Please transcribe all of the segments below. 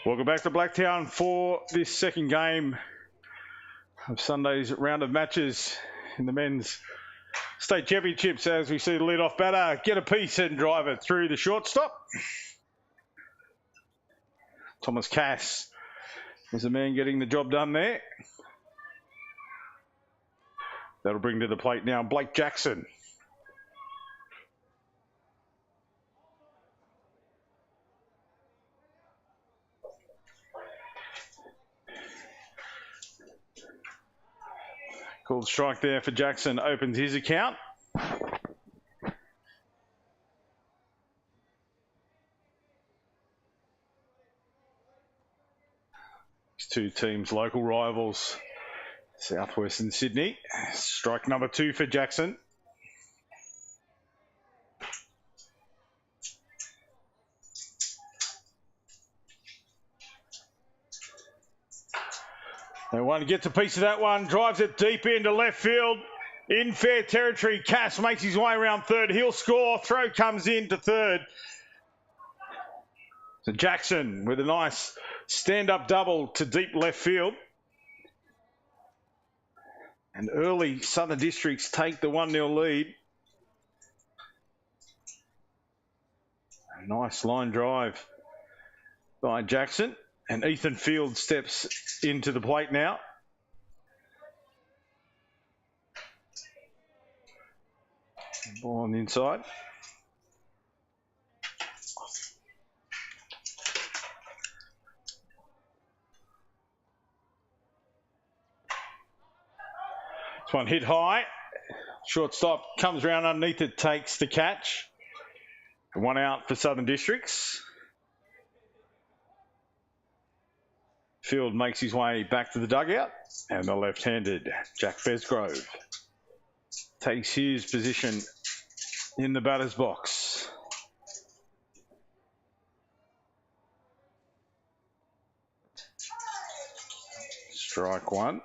Welcome back to Blacktown for this second game of Sunday's round of matches in the men's state championships, as we see the lead-off batter get a piece and drive it through the shortstop. Thomas Cass is the man getting the job done there. That'll bring to the plate now Blake Jackson. Called strike there for Jackson, opens his account. These two teams, local rivals, Southwest and Sydney. Strike number 2 for Jackson. And one gets a piece of that one, drives it deep into left field. In fair territory, Cass makes his way around third. He'll score. Throw comes in to third. So Jackson with a nice stand-up double to deep left field. And early Southern Districts take the 1-0 lead. A nice line drive by Jackson. And Ethan Field steps into the plate now. Ball on the inside. This one hit high. Shortstop comes around underneath it, takes the catch. 1 out for Southern Districts. Field makes his way back to the dugout, and the left-handed Jack Besgrove takes his position in the batter's box. Strike 1.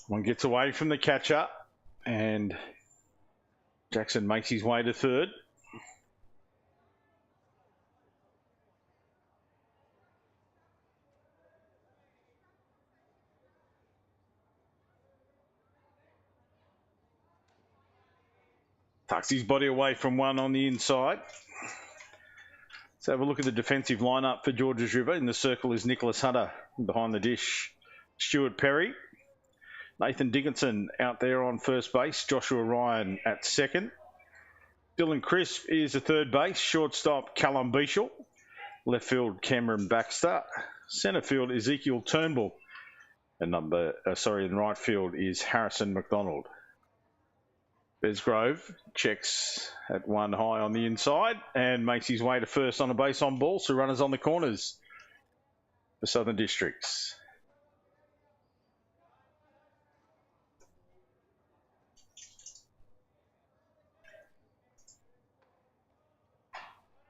One gets away from the catcher, and Jackson makes his way to third. Tucks his body away from one on the inside. Let's have a look at the defensive lineup for Georges River. In the circle is Nicholas Hunter. Behind the dish, Stuart Perry. Nathan Dickinson out there on first base. Joshua Ryan at second. Dylan Crisp is at third base. Shortstop, Callum Beechel. Left field, Cameron Baxter. Centre field, Ezekiel Turnbull. And in right field is Harrison McDonald. Besgrove checks at 1 high on the inside and makes his way to first on a base on ball. So runners on the corners for Southern Districts.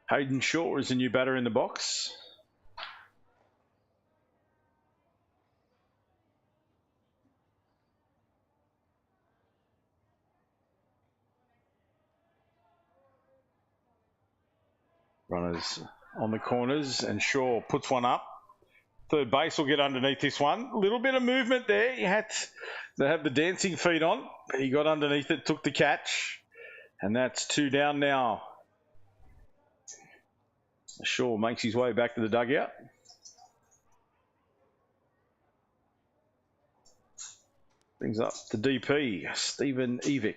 Hayden Shaw is the new batter in the box. Runners on the corners, and Shaw puts one up. Third base will get underneath this one. A little bit of movement there. He had to have the dancing feet on. He got underneath it, took the catch. And that's 2 down now. Shaw makes his way back to the dugout. Brings up the DP, Stephen Evick.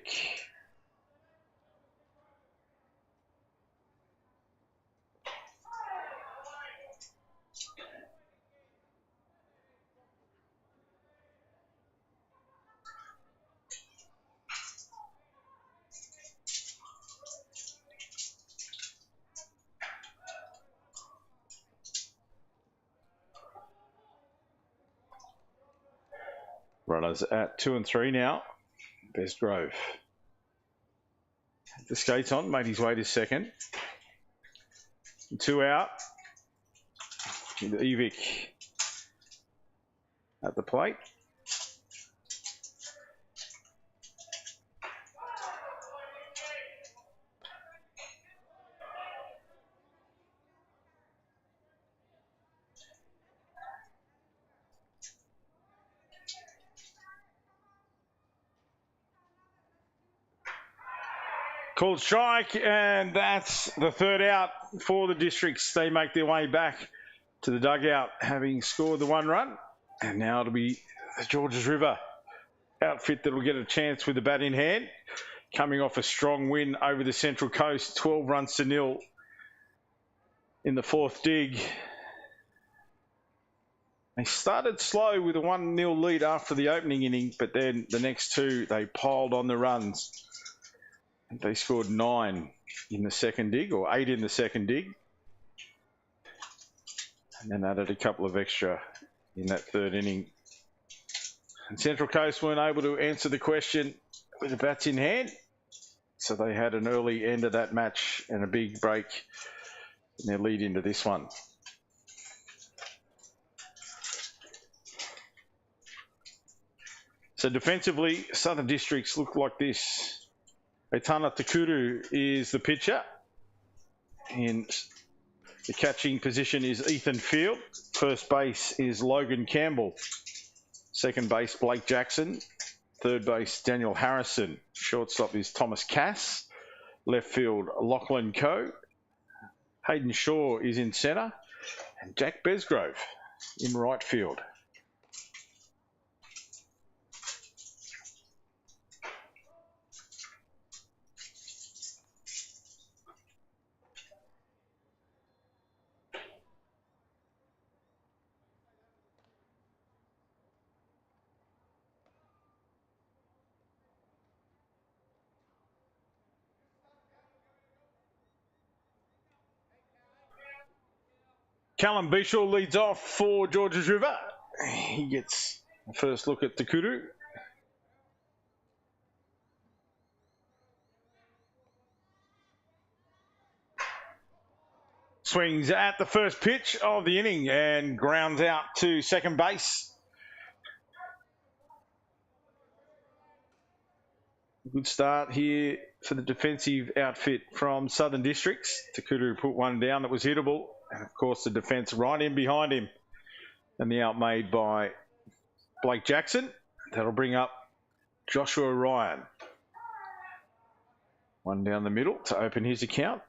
Runners at 2 and 3 now. Besgrove. The skates on, made his way to second. 2 out. Evick at the plate. Called strike, and that's the third out for the Districts. They make their way back to the dugout, having scored the 1 run. And now it'll be the Georges River outfit that will get a chance with the bat in hand, coming off a strong win over the Central Coast, 12 runs to nil in the 4th dig. They started slow with a 1-0 lead after the opening inning, but then the next 2, they piled on the runs. They scored 9 in the 2nd dig, or 8 in the 2nd dig, and then added a couple of extra in that 3rd inning. And Central Coast weren't able to answer the question with the bats in hand, so they had an early end of that match and a big break in their lead into this one. So defensively, Southern Districts look like this. Etana Takuru is the pitcher. In the catching position is Ethan Field. First base is Logan Campbell. Second base, Blake Jackson. Third base, Daniel Harrison. Shortstop is Thomas Cass. Left field, Lachlan Coe. Hayden Shaw is in centre. And Jack Besgrove in right field. Callum Bishaw leads off for Georges River. He gets the first look at Takuru. Swings at the first pitch of the inning and grounds out to second base. Good start here for the defensive outfit from Southern Districts. Takuru put one down that was hittable. And of course the defence right in behind him. And the out made by Blake Jackson. That'll bring up Joshua Ryan. One down the middle to open his account.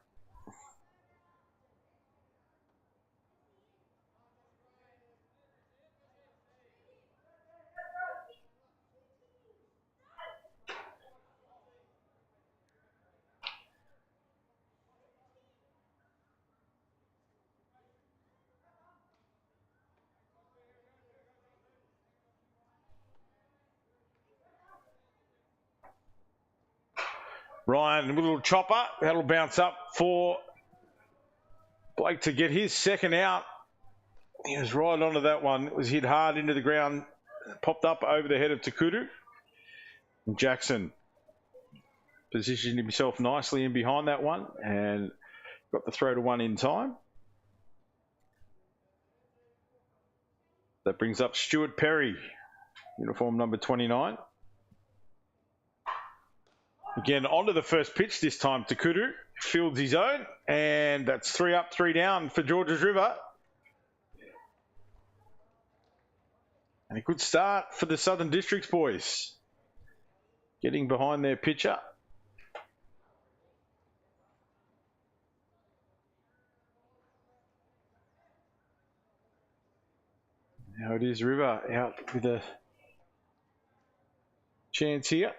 Ryan with a little chopper. That'll bounce up for Blake to get his second out. He was right onto that one. It was hit hard into the ground. Popped up over the head of Takuru. And Jackson positioned himself nicely in behind that one and got the throw to one in time. That brings up Stuart Perry, uniform number 29. Again, onto the first pitch this time. Takuru fields his own, and that's 3 up, 3 down for Georges River. And a good start for the Southern Districts boys. Getting behind their pitcher. Now it is River out with a chance here.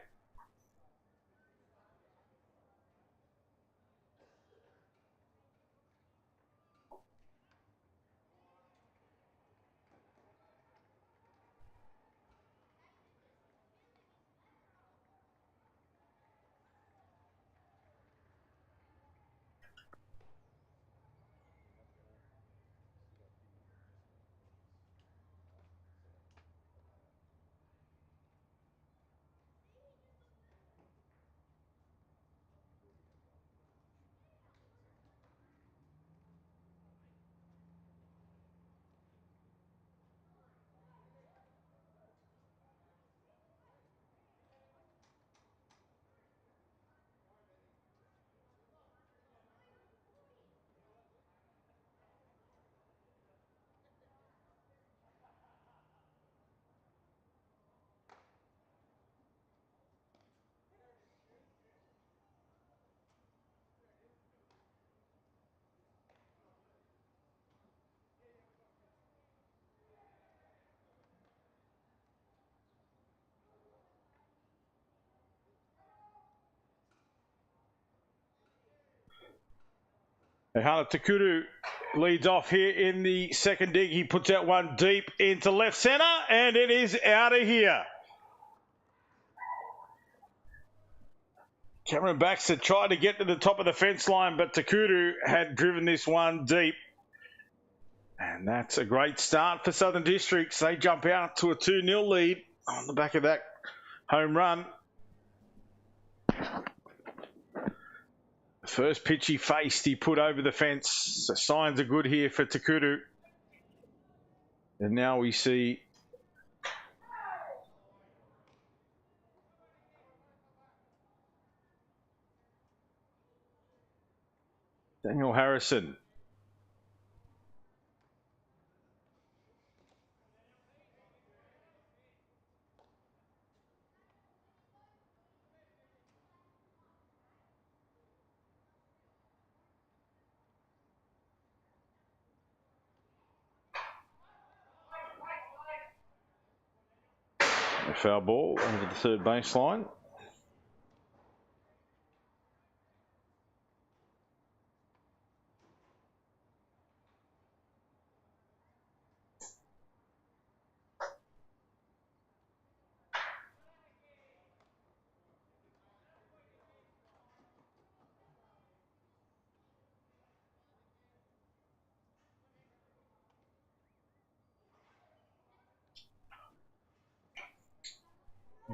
Hunter Takuru leads off here in the second dig. He puts out one deep into left centre, and it is out of here. Cameron Baxter tried to get to the top of the fence line, but Takuru had driven this one deep. And that's a great start for Southern Districts. They jump out to a 2-0 lead on the back of that home run. The first pitch he faced, he put over the fence. So signs are good here for Takuru. And now we see Daniel Harrison. A foul ball over the third baseline.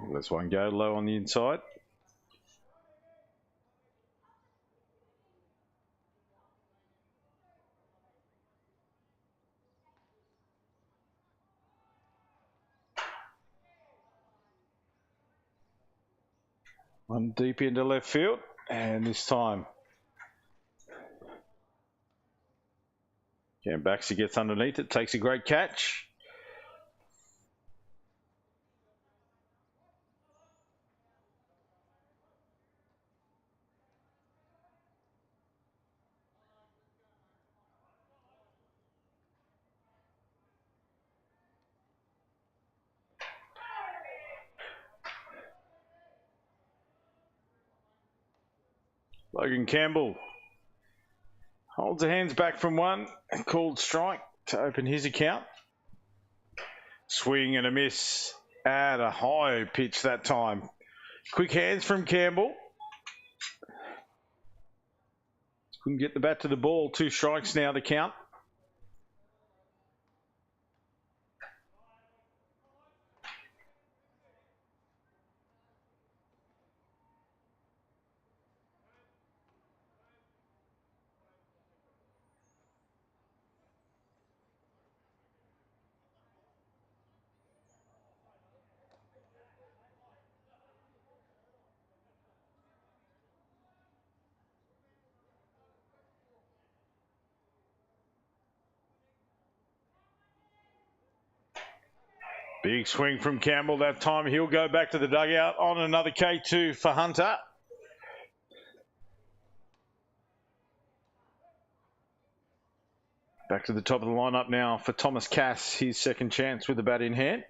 Let's one go low on the inside. One deep into left field, and this time Baxter gets underneath it, takes a great catch. Logan Campbell holds the hands back from one and called strike to open his account. Swing and a miss at a high pitch that time. Quick hands from Campbell. Couldn't get the bat to the ball. 2 strikes now to count. Big swing from Campbell that time. He'll go back to the dugout on another K2 for Hunter. Back to the top of the lineup now for Thomas Cass, his second chance with the bat in hand.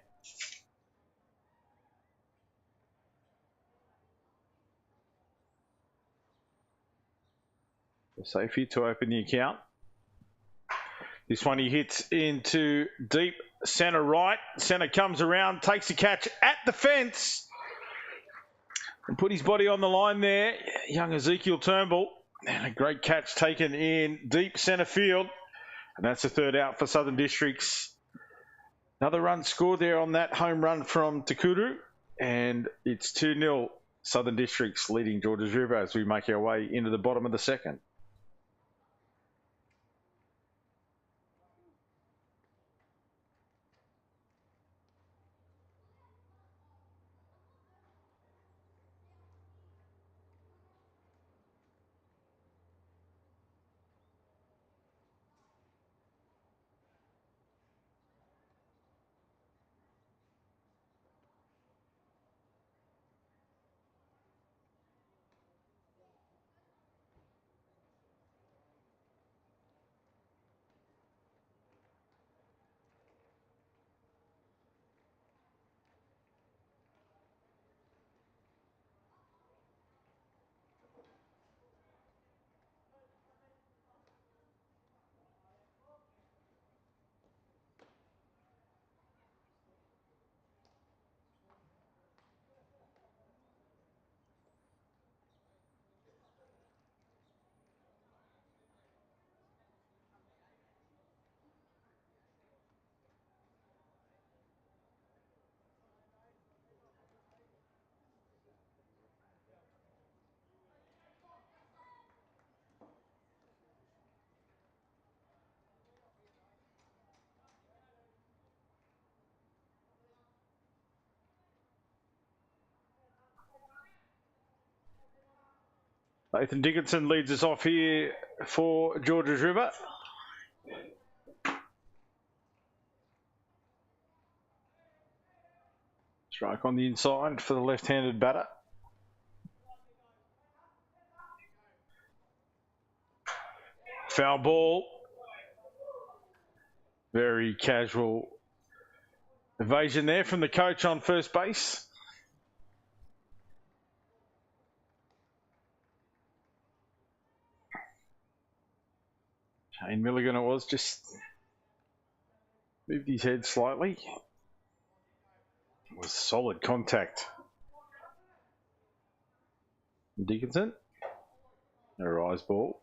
Safety to open the account. This one he hits into deep centre right. Centre comes around, takes a catch at the fence and put his body on the line there. Young Ezekiel Turnbull. And a great catch taken in deep centre field. And that's the third out for Southern Districts. Another run scored there on that home run from Takuru. And it's 2-0 Southern Districts leading Georges River as we make our way into the bottom of the second. Nathan Dickinson leads us off here for Georges River. Strike on the inside for the left-handed batter. Foul ball. Very casual evasion there from the coach on first base. Shane Milligan it was, just moved his head slightly. It was solid contact. Dickinson. A rise ball.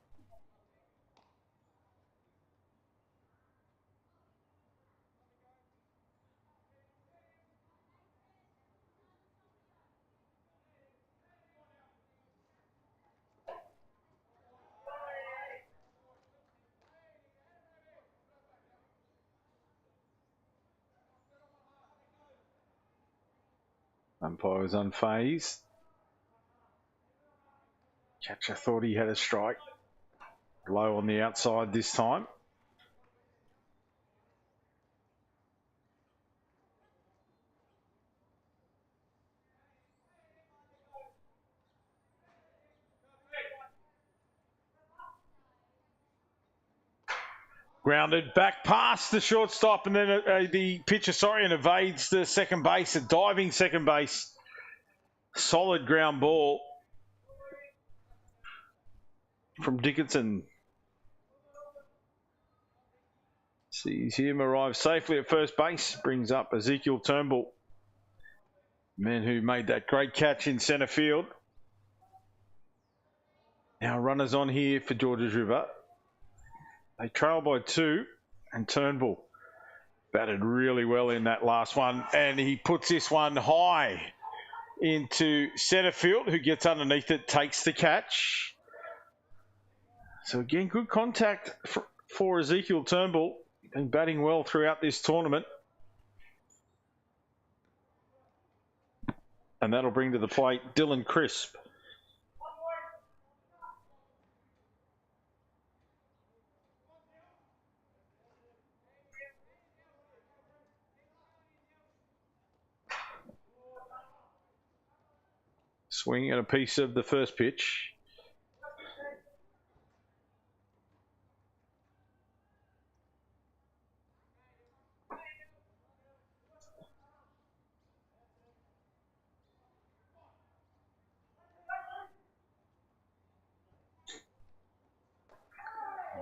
Umpire was unfazed. Catcher thought he had a strike. Low on the outside this time. Grounded back past the shortstop and then the pitcher, and evades the second base, a diving second base. Solid ground ball from Dickinson. Sees him arrive safely at first base, brings up Ezekiel Turnbull, man who made that great catch in centre field. Now runners on here for Georges River. They trail by 2, and Turnbull batted really well in that last one, and he puts this one high into centre field. Who gets underneath it, takes the catch. So again, good contact for Ezekiel Turnbull, and batting well throughout this tournament. And that'll bring to the plate Dylan Crisp. Swing at a piece of the first pitch.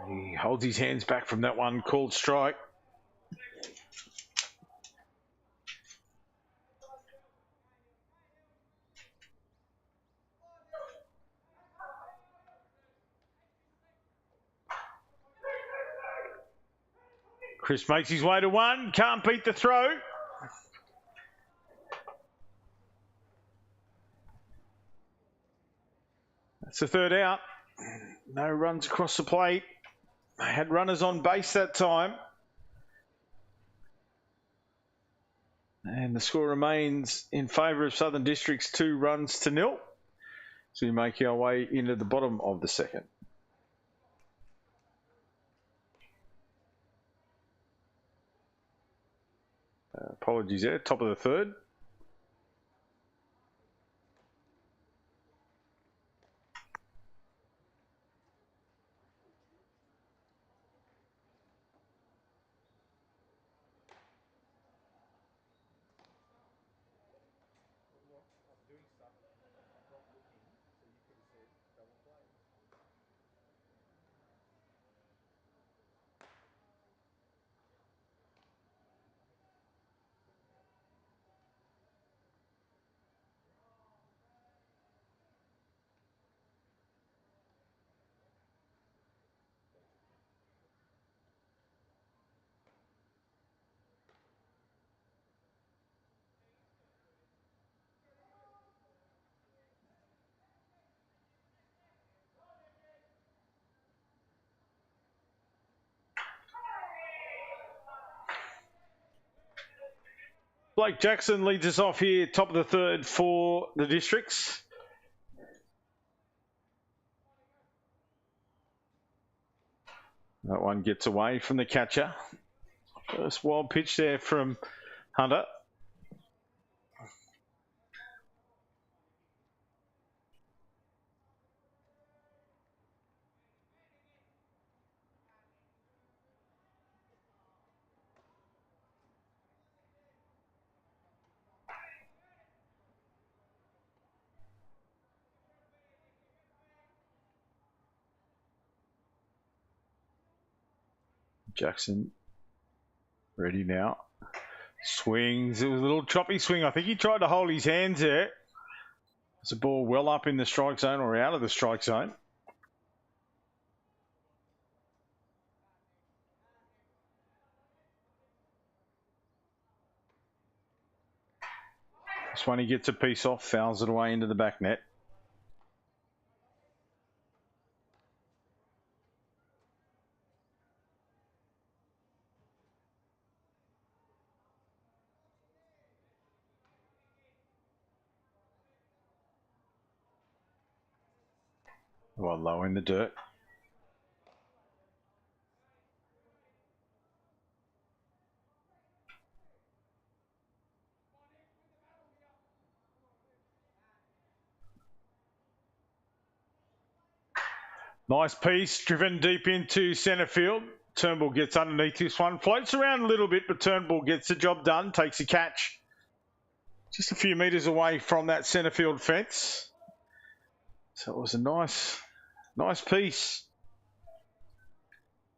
He holds his hands back from that one, called strike. Chris makes his way to 1, can't beat the throw. That's the third out. No runs across the plate. They had runners on base that time. And the score remains in favour of Southern Districts, 2-0. So we make our way into the bottom of the second. Apologies there, top of the third. Blake Jackson leads us off here, top of the third for the Districts. That one gets away from the catcher. First wild pitch there from Hunter. Jackson ready now. Swings. It was a little choppy swing. I think he tried to hold his hands there. It's a ball well up in the strike zone or out of the strike zone. This one he gets a piece off, fouls it away into the back net. Well, low in the dirt. Nice piece, driven deep into centre field. Turnbull gets underneath this one, floats around a little bit, but Turnbull gets the job done, takes a catch. Just a few metres away from that centre field fence. So it was a nice piece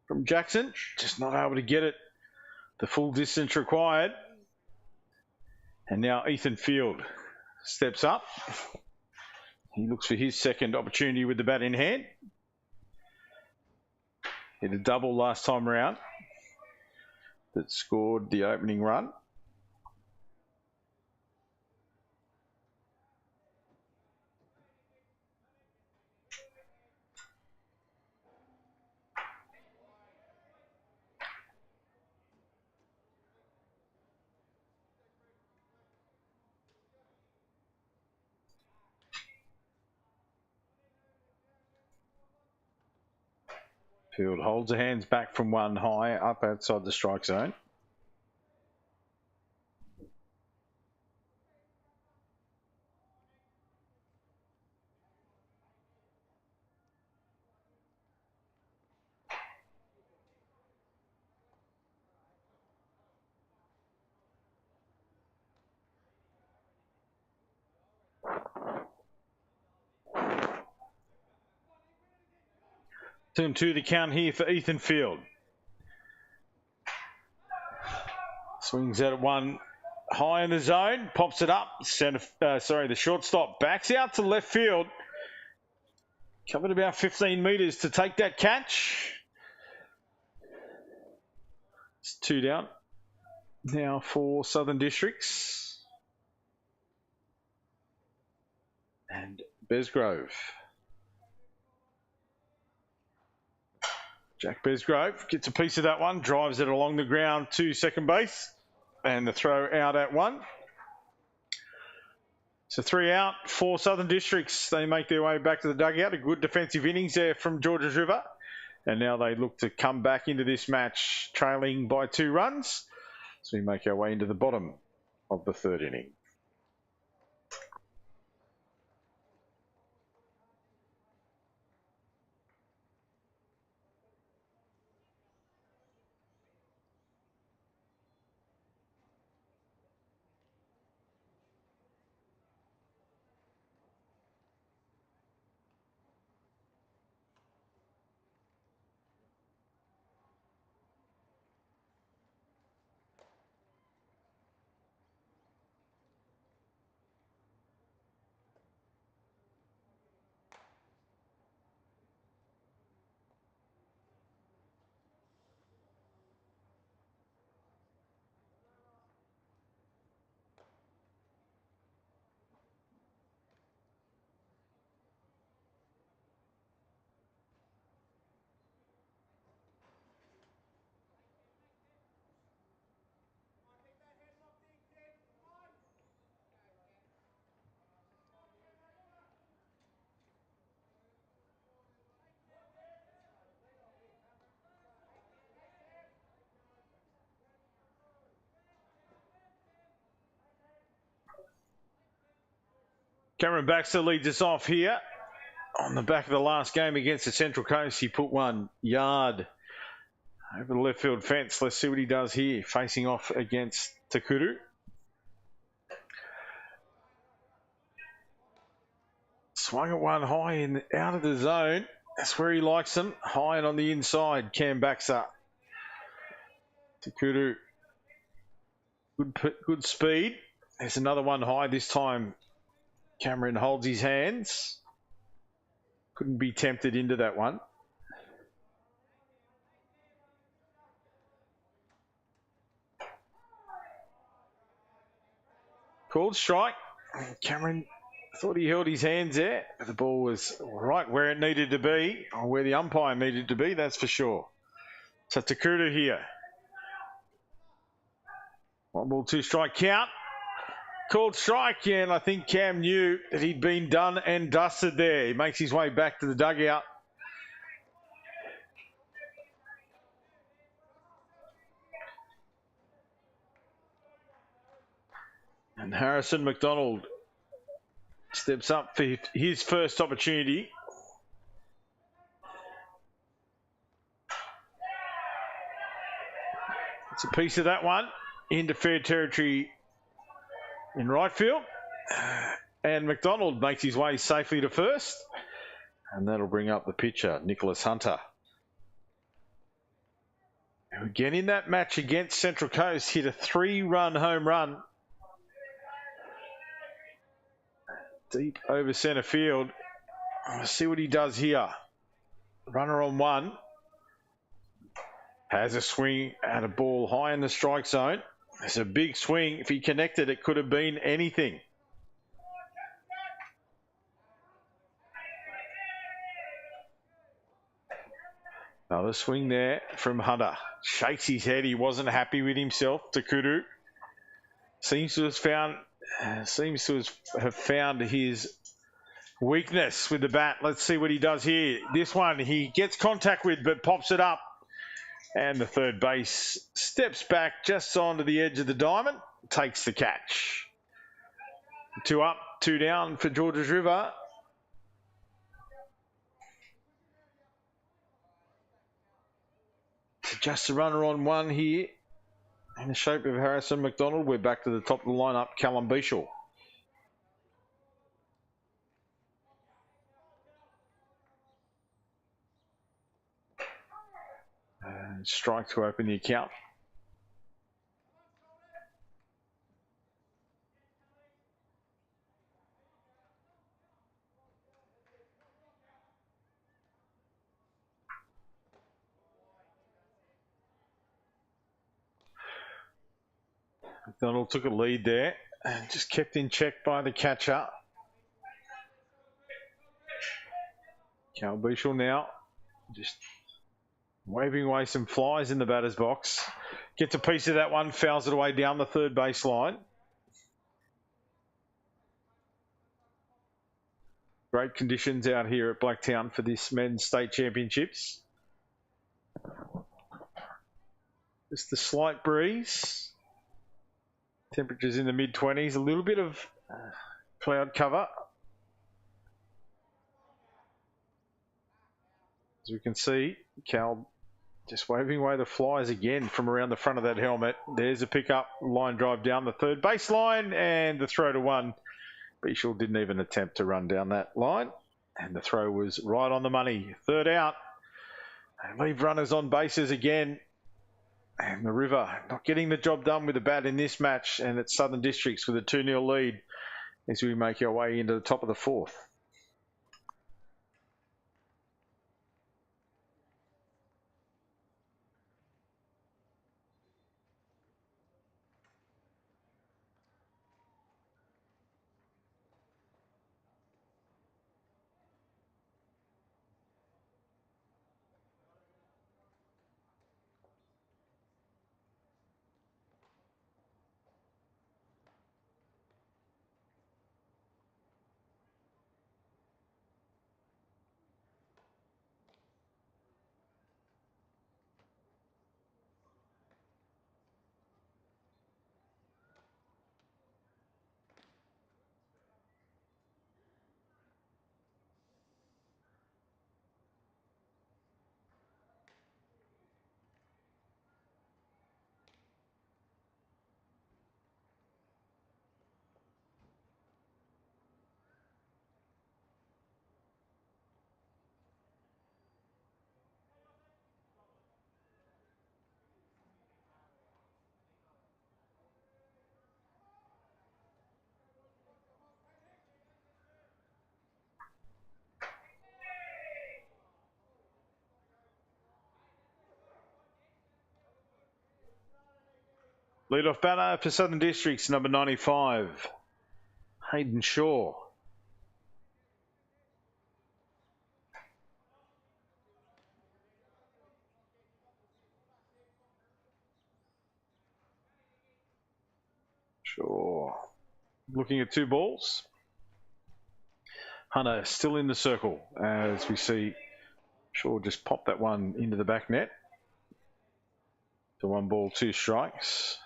from Jackson. Just not able to get it the full distance required. And now Ethan Field steps up. He looks for his second opportunity with the bat in hand. Hit a double last time around that scored the opening run. Field holds the hands back from one high up outside the strike zone. Turn to the count here for Ethan Field. Swings out at one high in the zone, pops it up. The shortstop backs out to left field. Covered about 15 metres to take that catch. It's 2 down now for Southern Districts. And Besgrove. Jack Besgrove gets a piece of that one, drives it along the ground to second base, and the throw out at one. So 3 out for Southern Districts. They make their way back to the dugout. A good defensive innings there from Georges River. And now they look to come back into this match trailing by 2 runs. So we make our way into the bottom of the 3rd inning. Cameron Baxter leads us off here. On the back of the last game against the Central Coast, he put 1 yard over the left field fence. Let's see what he does here, facing off against Takuru. Swung at 1 high and out of the zone. That's where he likes them. High and on the inside, Cam Baxter. Takuru, good speed. There's another 1 high this time. Cameron holds his hands. Couldn't be tempted into that one. Called strike. Cameron thought he held his hands there. The ball was right where it needed to be, or where the umpire needed to be, that's for sure. So Takuru here. 1 ball, 2 strike count. Called strike, and I think Cam knew that he'd been done and dusted there. He makes his way back to the dugout. And Harrison McDonald steps up for his first opportunity. It's a piece of that one into fair territory in right field. And McDonald makes his way safely to first. And that'll bring up the pitcher, Nicholas Hunter. Who again in that match against Central Coast hit a 3-run home run. Deep over centre field. Let's see what he does here. Runner on 1. Has a swing at a ball high in the strike zone. It's a big swing. If he connected, it could have been anything. Another swing there from Hunter. Shakes his head. He wasn't happy with himself. Takuru seems to have found his weakness with the bat. Let's see what he does here. This one he gets contact with, but pops it up. And the third base steps back just onto the edge of the diamond, takes the catch. 2 up, 2 down for Georges River. Just a runner on 1 here. In the shape of Harrison McDonald, we're back to the top of the lineup, Callum Beashall. And strike to open the account. McDonald took a lead there and just kept in check by the catcher. Cal Beashall now just waving away some flies in the batter's box. Gets a piece of that one, fouls it away down the third baseline. Great conditions out here at Blacktown for this men's state championships. Just the slight breeze. Temperatures in the mid-20s. A little bit of cloud cover. As we can see, Cal just waving away the flies again from around the front of that helmet. There's a pickup, line drive down the third baseline, and the throw to 1. Beashall didn't even attempt to run down that line, and the throw was right on the money. 3rd out. They leave runners on bases again. And the River not getting the job done with the bat in this match, and it's Southern Districts with a 2-0 lead as we make our way into the top of the 4th. Lead-off batter for Southern Districts, number 95, Hayden Shaw. Shaw looking at 2 balls. Hunter still in the circle as we see Shaw just pop that one into the back net. So 1 ball, 2 strikes.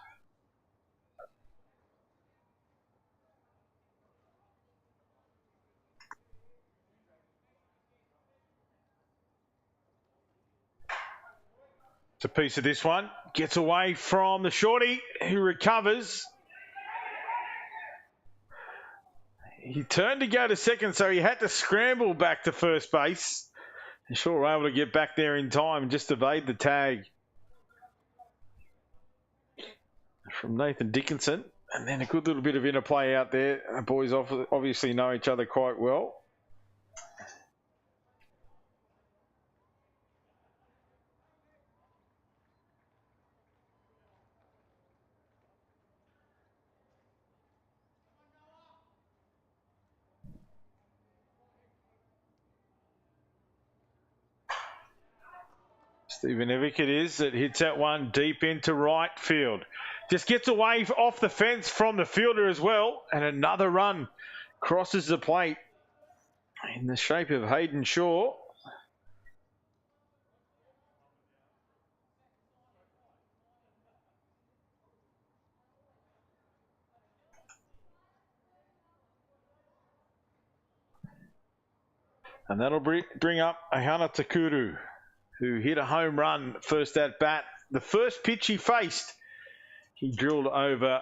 It's a piece of this one. Gets away from the shorty who recovers. He turned to go to second, so he had to scramble back to first base. And Shaw were able to get back there in time and just evade the tag from Nathan Dickinson. And then a good little bit of interplay out there. The boys obviously know each other quite well. Stephen Evick it is that hits that one deep into right field. Just gets away off the fence from the fielder as well. And another run crosses the plate in the shape of Hayden Shaw. And that'll bring up Ahana Takuru, who hit a home run first at bat. The first pitch he faced, he drilled over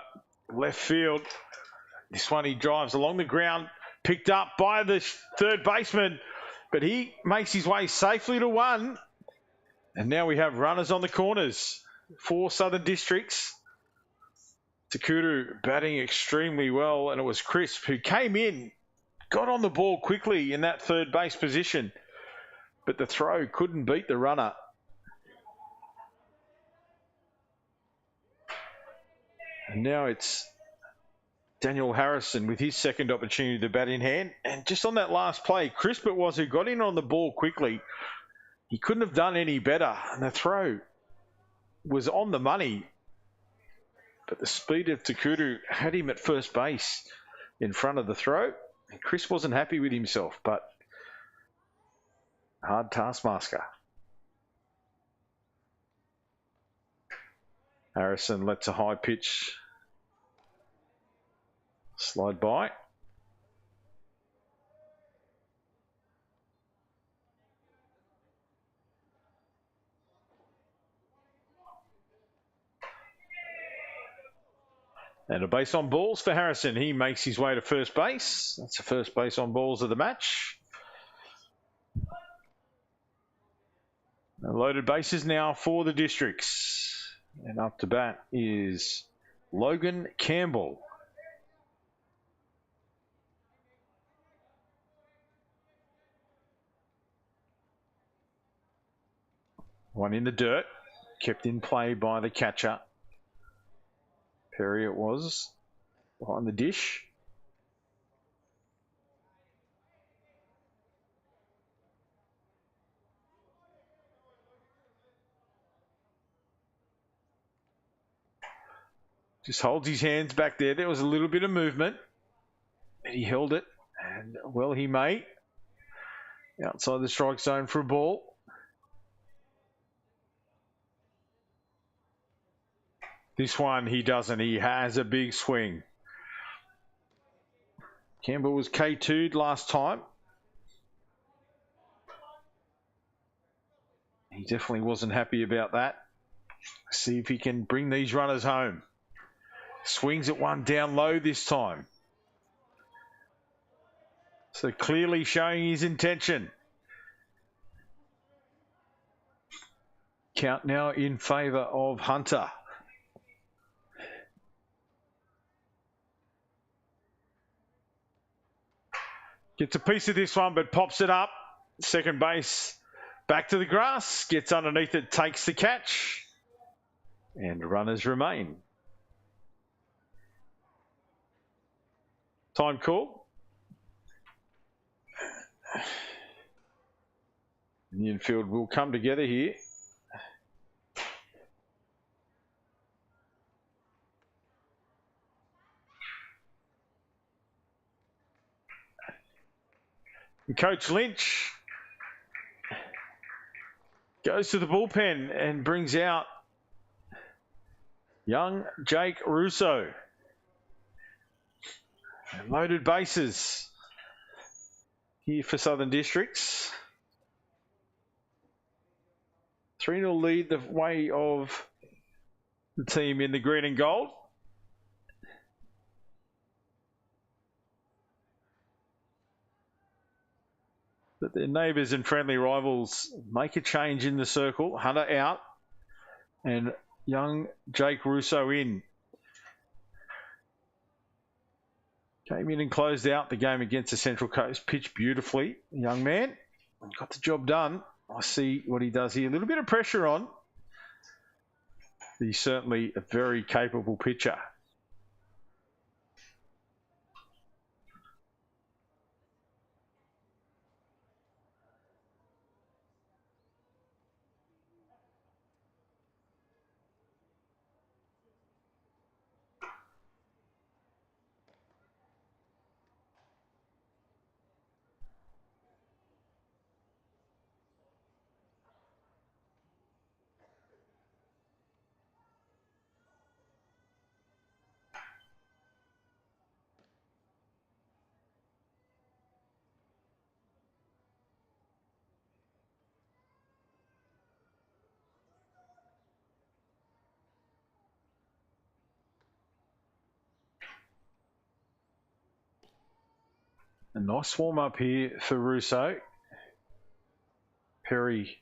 left field. This one he drives along the ground, picked up by the third baseman, but he makes his way safely to 1. And now we have runners on the corners for Southern Districts. Takuru batting extremely well, and it was Crisp who came in, got on the ball quickly in that third base position, but the throw couldn't beat the runner. And now it's Daniel Harrison with his second opportunity to bat in hand. And just on that last play, Crisp it was who got in on the ball quickly. He couldn't have done any better. And the throw was on the money. But the speed of Takuru had him at first base in front of the throw. And Crisp wasn't happy with himself, but hard taskmaster. Harrison lets a high pitch slide by. And a base on balls for Harrison. He makes his way to first base. That's the first base on balls of the match. Loaded bases now for the Districts. And up to bat is Logan Campbell. One in the dirt, kept in play by the catcher. Perry it was, behind the dish. Just holds his hands back there. There was a little bit of movement. And he held it. And well, he may. Outside the strike zone for a ball. This one he doesn't. He has a big swing. Campbell was K2'd last time. He definitely wasn't happy about that. See if he can bring these runners home. Swings at one down low this time. So clearly showing his intention. Count now in favour of Hunter. Gets a piece of this one, but pops it up. Second base, back to the grass. Gets underneath it, takes the catch. And runners remain. Time call. The infield will come together here. And Coach Lynch goes to the bullpen and brings out young Jake Russo. And loaded bases here for Southern Districts. 3-0 lead the way of the team in the green and gold. But their neighbours and friendly rivals make a change in the circle. Hunter out and young Jake Russo in. Came in and closed out the game against the Central Coast. Pitched beautifully. Young man got the job done. I see what he does here. A little bit of pressure on. He's certainly a very capable pitcher. A nice warm up here for Russo. Perry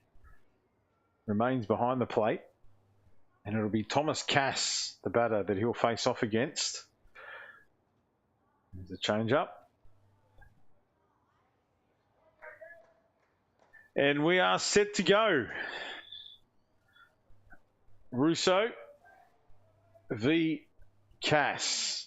remains behind the plate. And it'll be Thomas Cass, the batter, that he'll face off against. There's a change up. And we are set to go. Russo v. Cass.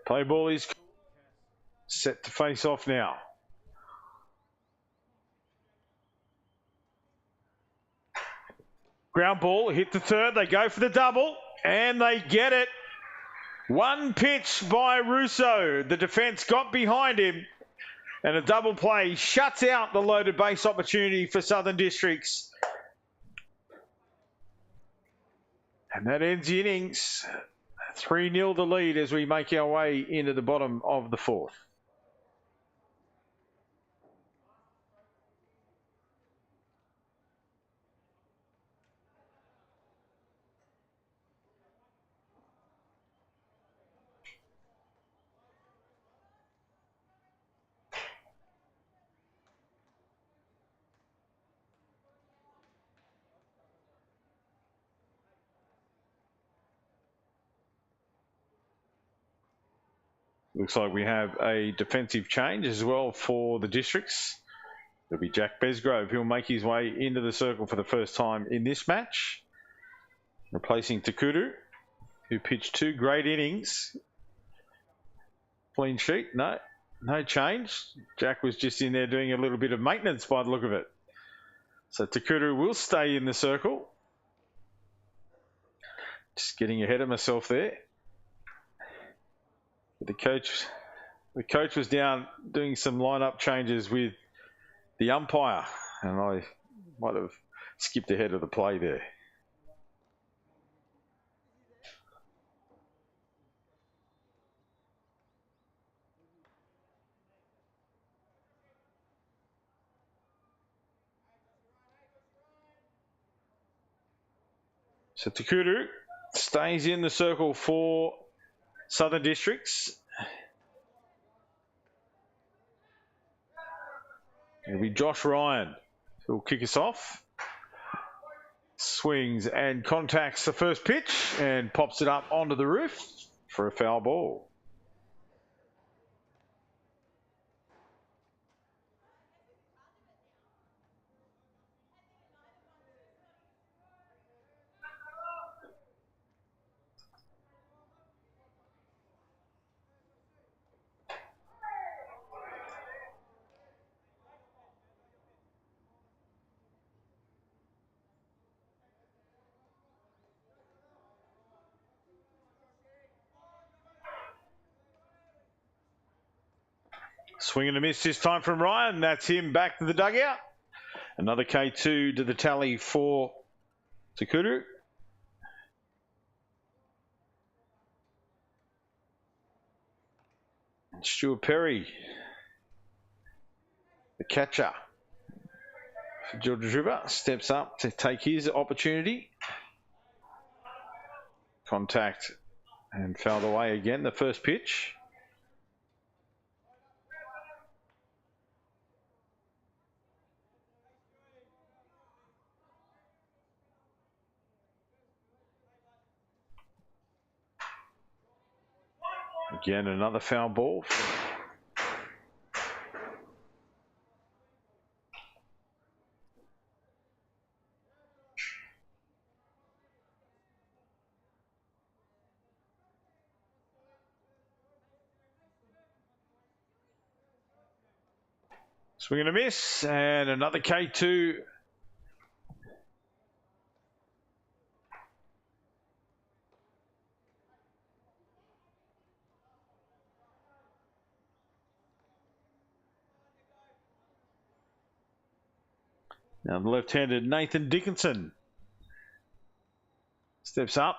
Play ball is set to face off now. Ground ball, hit the third. They go for the double, and they get it. One pitch by Russo. The defence got behind him, and a double play shuts out the loaded base opportunity for Southern Districts. And that ends the innings. 3-0 the lead as we make our way into the bottom of the fourth. Looks like we have a defensive change as well for the Districts. It'll be Jack Besgrove. He'll make his way into the circle for the first time in this match, replacing Takudu, who pitched 2 great innings. Clean sheet, no change. Jack was just in there doing a little bit of maintenance by the look of it. So Takudu will stay in the circle. Just getting ahead of myself there. The coach was down doing some lineup changes with the umpire, and I might have skipped ahead of the play there. So Takudu stays in the circle for Southern Districts. It'll be Josh Ryan who'll kick us off. Swings and contacts the first pitch and pops it up onto the roof for a foul ball. Swing and a miss this time from Ryan. That's him back to the dugout. Another K2 to the tally for Takuru. Stuart Perry, the catcher for Georges River, steps up to take his opportunity. Contact and fouled away again, the first pitch. Again, another foul ball. Swing and a miss, and another K2. Now the left-handed Nathan Dickinson steps up.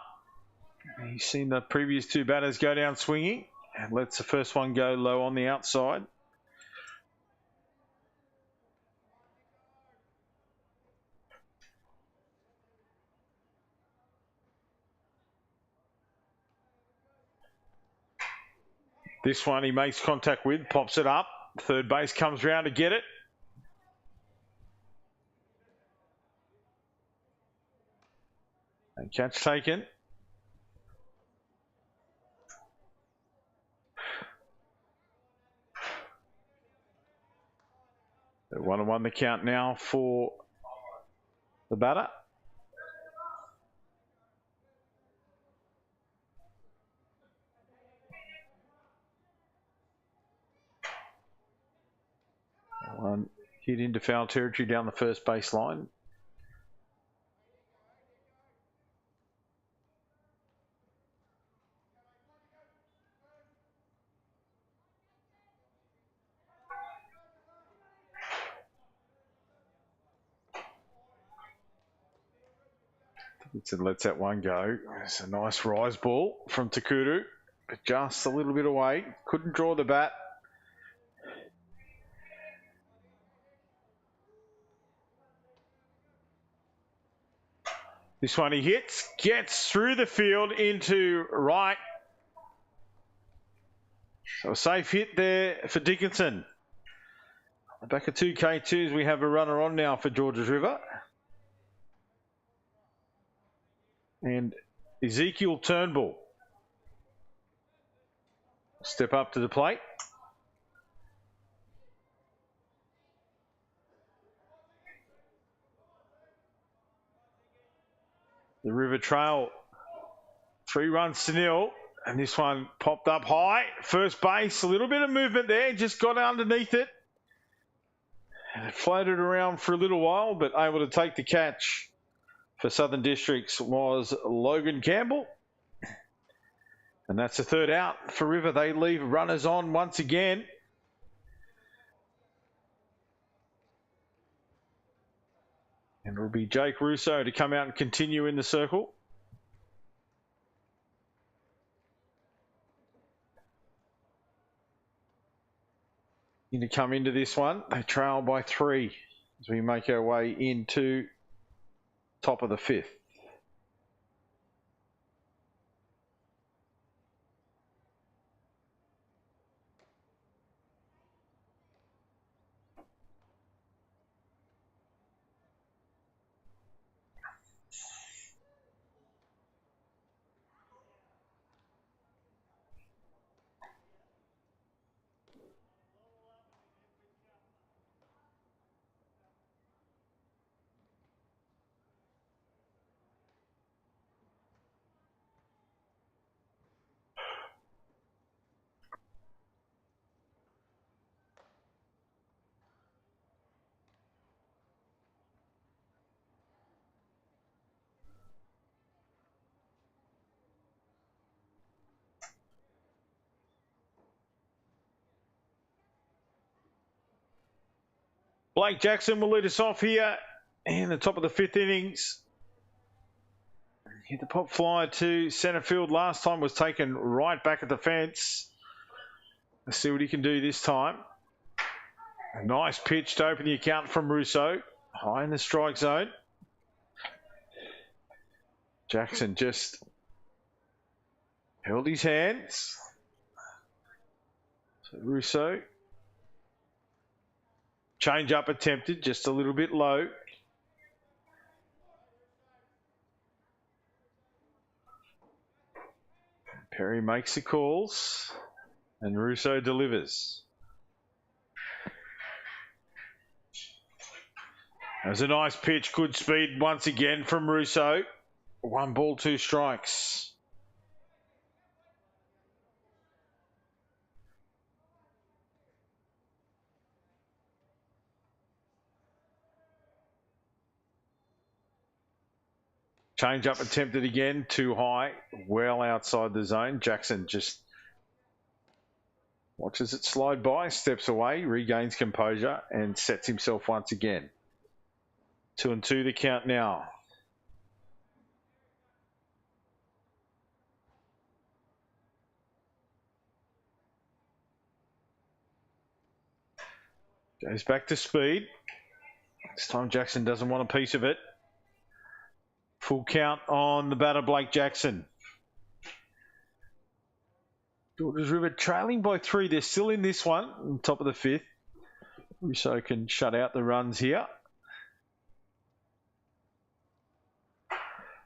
He's seen the previous two batters go down swinging and lets the first one go low on the outside. This one he makes contact with, pops it up. Third base comes round to get it. And catch taken. They're 1-1 the count now for the batter. One hit into foul territory down the first baseline. Dickinson lets that one go. It's a nice rise ball from Takuru, but just a little bit away. Couldn't draw the bat. This one he hits, gets through the field into right. So a safe hit there for Dickinson. Back at 2 K2s, we have a runner on now for Georges River. And Ezekiel Turnbull step up to the plate. The River Trail 3 runs to 0, and this one popped up high. First base, a little bit of movement there, just got underneath it. And it floated around for a little while, but able to take the catch for Southern Districts was Logan Campbell. And that's the third out for River. They leave runners on once again. And it'll be Jake Russo to come out and continue in the circle. To come into this one, they trail by 3 as we make our way into top of the 5th. Blake Jackson will lead us off here in the top of the 5th innings. Hit the pop fly to centre field. Last time was taken right back at the fence. Let's see what he can do this time. A nice pitch to open the account from Russo. High in the strike zone. Jackson just held his hands. So Russo. Change up attempted, just a little bit low. Perry makes the calls and Russo delivers. There's a nice pitch, good speed once again from Russo. 1 ball, 2 strikes. Change up attempted again, too high, well outside the zone. Jackson just watches it slide by, steps away, regains composure and sets himself once again. 2-2 the count now. Goes back to speed. This time Jackson doesn't want a piece of it. Full count on the batter, Blake Jackson. Georges River trailing by 3. They're still in this one, on top of the 5th. Russo can shut out the runs here.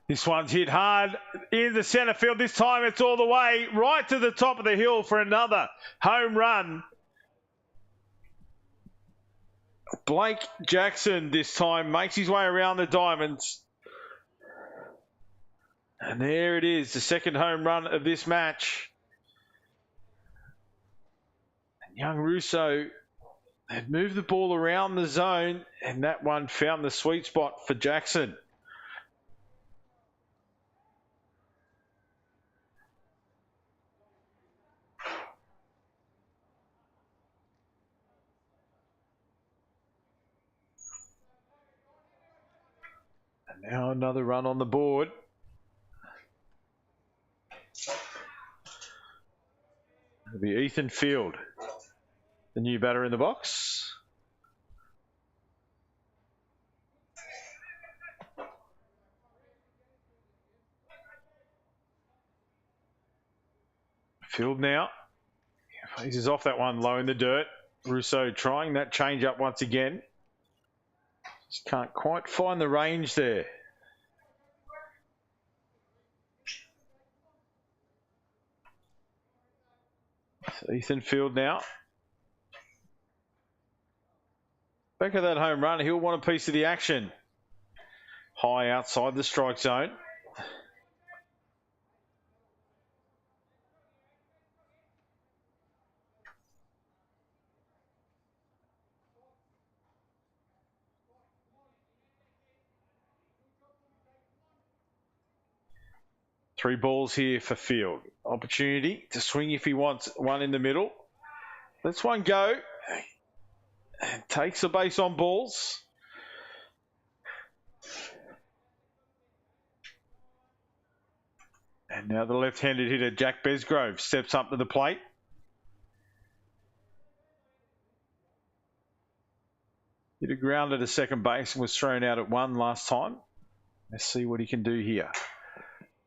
This one's hit hard in the centre field. This time it's all the way right to the top of the hill for another home run. Blake Jackson this time makes his way around the diamonds. And there it is, the second home run of this match. And young Russo had moved the ball around the zone, and that one found the sweet spot for Jackson. And now another run on the board. It'll be Ethan Field, the new batter in the box. Field now. Faces off that one low in the dirt. Russo trying that change up once again. Just can't quite find the range there. So Ethan Field now. Back of that home run, he'll want a piece of the action. High outside the strike zone. Three balls here for Field. Opportunity to swing if he wants one in the middle. Lets one go. And takes a base on balls. And now the left-handed hitter, Jack Besgrove, steps up to the plate. Hit a grounder to second base and was thrown out at 1 last time. Let's see what he can do here.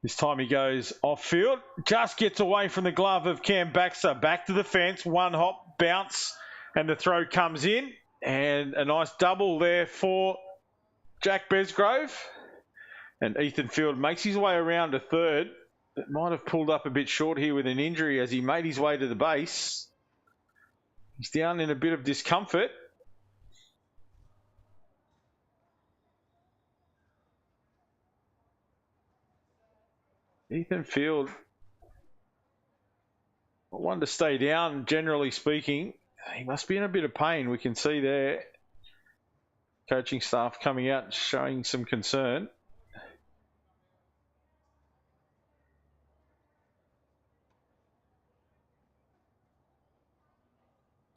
This time he goes off field, just gets away from the glove of Cam Baxter. Back to the fence, 1 hop, bounce, and the throw comes in. And a nice double there for Jack Besgrove. And Ethan Field makes his way around to third. It might have pulled up a bit short here with an injury as he made his way to the base. He's down in a bit of discomfort. Ethan Field, one to stay down, generally speaking. He must be in a bit of pain. We can see there coaching staff coming out showing some concern.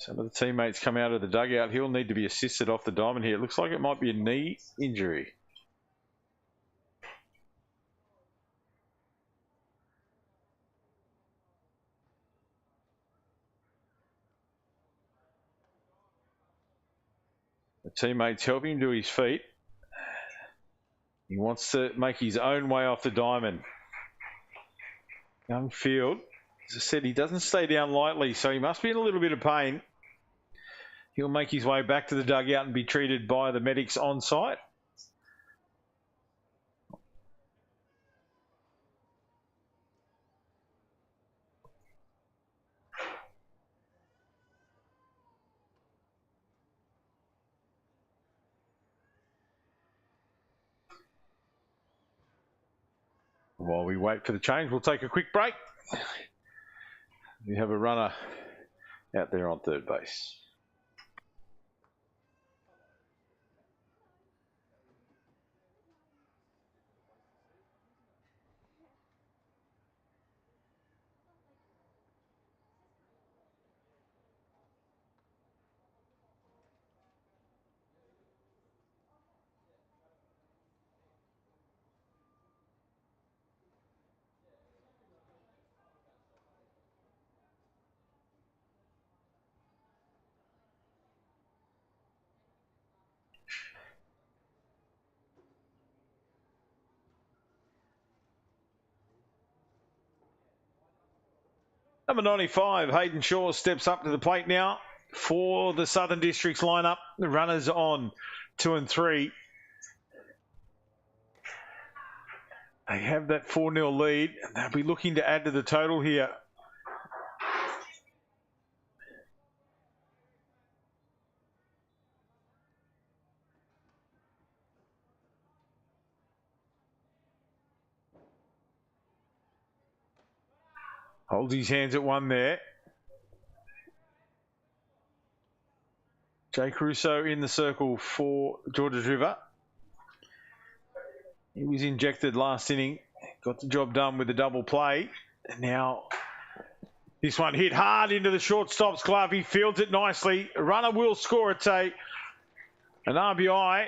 Some of the teammates come out of the dugout. He'll need to be assisted off the diamond here. It looks like it might be a knee injury. The teammates help him to his feet. He wants to make his own way off the diamond. Young Field, as I said, he doesn't stay down lightly, so he must be in a little bit of pain. He'll make his way back to the dugout and be treated by the medics on site. While we wait for the change, we'll take a quick break. We have a runner out there on third base. Number 95, Hayden Shaw, steps up to the plate now for the Southern Districts lineup. The runners on 2 and 3. They have that 4-0 lead, and they'll be looking to add to the total here. Holds his hands at one there. Jake Russo in the circle for Georges River. He was injected last inning. Got the job done with a double play. And now this one hit hard into the shortstop's glove. He fields it nicely. A runner will score. It's an RBI.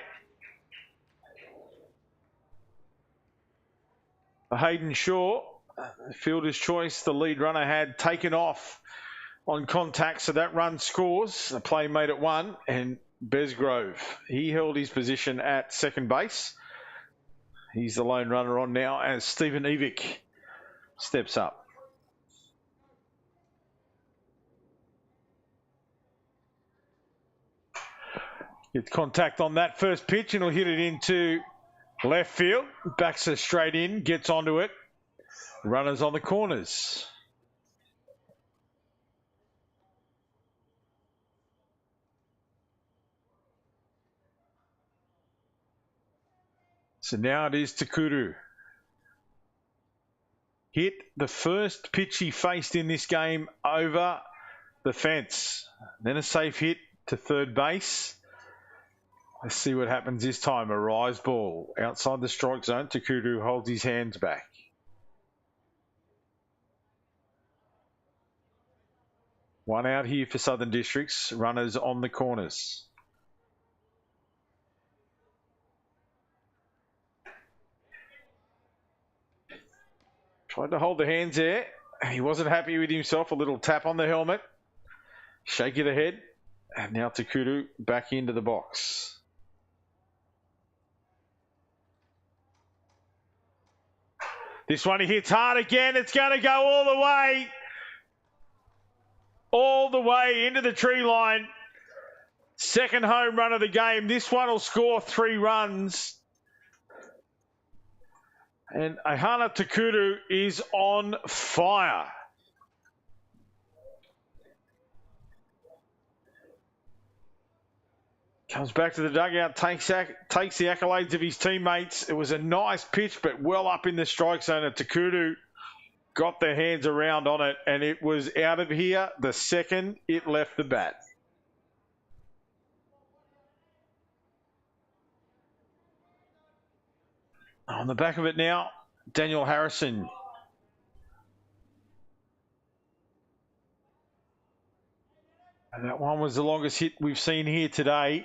For Hayden Shaw. Fielder's choice. The lead runner had taken off on contact, so that run scores. The play made it 1, and Besgrove, he held his position at second base. He's the lone runner on now as Stephen Evick steps up. Gets contact on that first pitch, and he'll hit it into left field. Backs it straight in, gets onto it. Runners on the corners. So now it is Takuru. Hit the first pitch he faced in this game over the fence. Then a safe hit to third base. Let's see what happens this time. A rise ball outside the strike zone. Takuru holds his hands back. One out here for Southern Districts. Runners on the corners. Tried to hold the hands there. He wasn't happy with himself. A little tap on the helmet. Shake it ahead. And now Takuru back into the box. This one he hits hard again. It's going to go all the way. All the way into the tree line. Second home run of the game. This one will score 3 runs. And Ahana Takuru is on fire. Comes back to the dugout, takes the accolades of his teammates. It was a nice pitch, but well up in the strike zone. And Takuru got their hands around on it, and it was out of here the second it left the bat. On the back of it now, Daniel Harrison. And that one was the longest hit we've seen here today.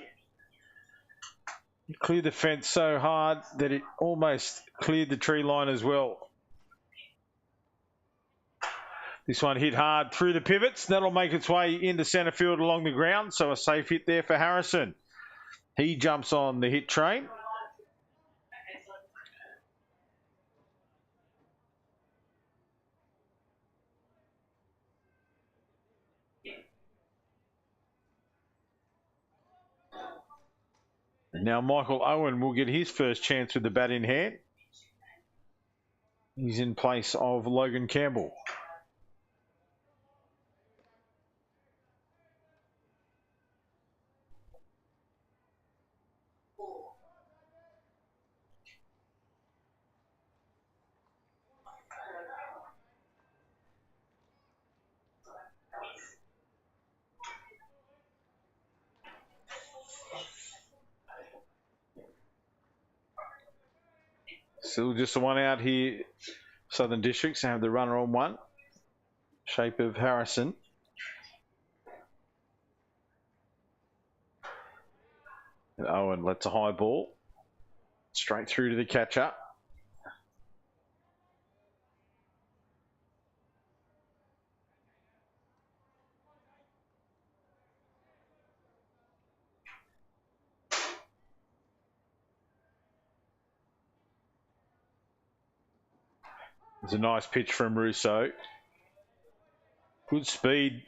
It cleared the fence so hard that it almost cleared the tree line as well. This one hit hard through the pivots. That'll make its way into centre field along the ground. So a safe hit there for Harrison. He jumps on the hit train. And now Michael Owen will get his first chance with the bat in hand. He's in place of Logan Campbell. Still just the one out here. Southern Districts have the runner on one. Shape of Harrison. And Owen lets a high ball. Straight through to the catcher. It's a nice pitch from Russo. Good speed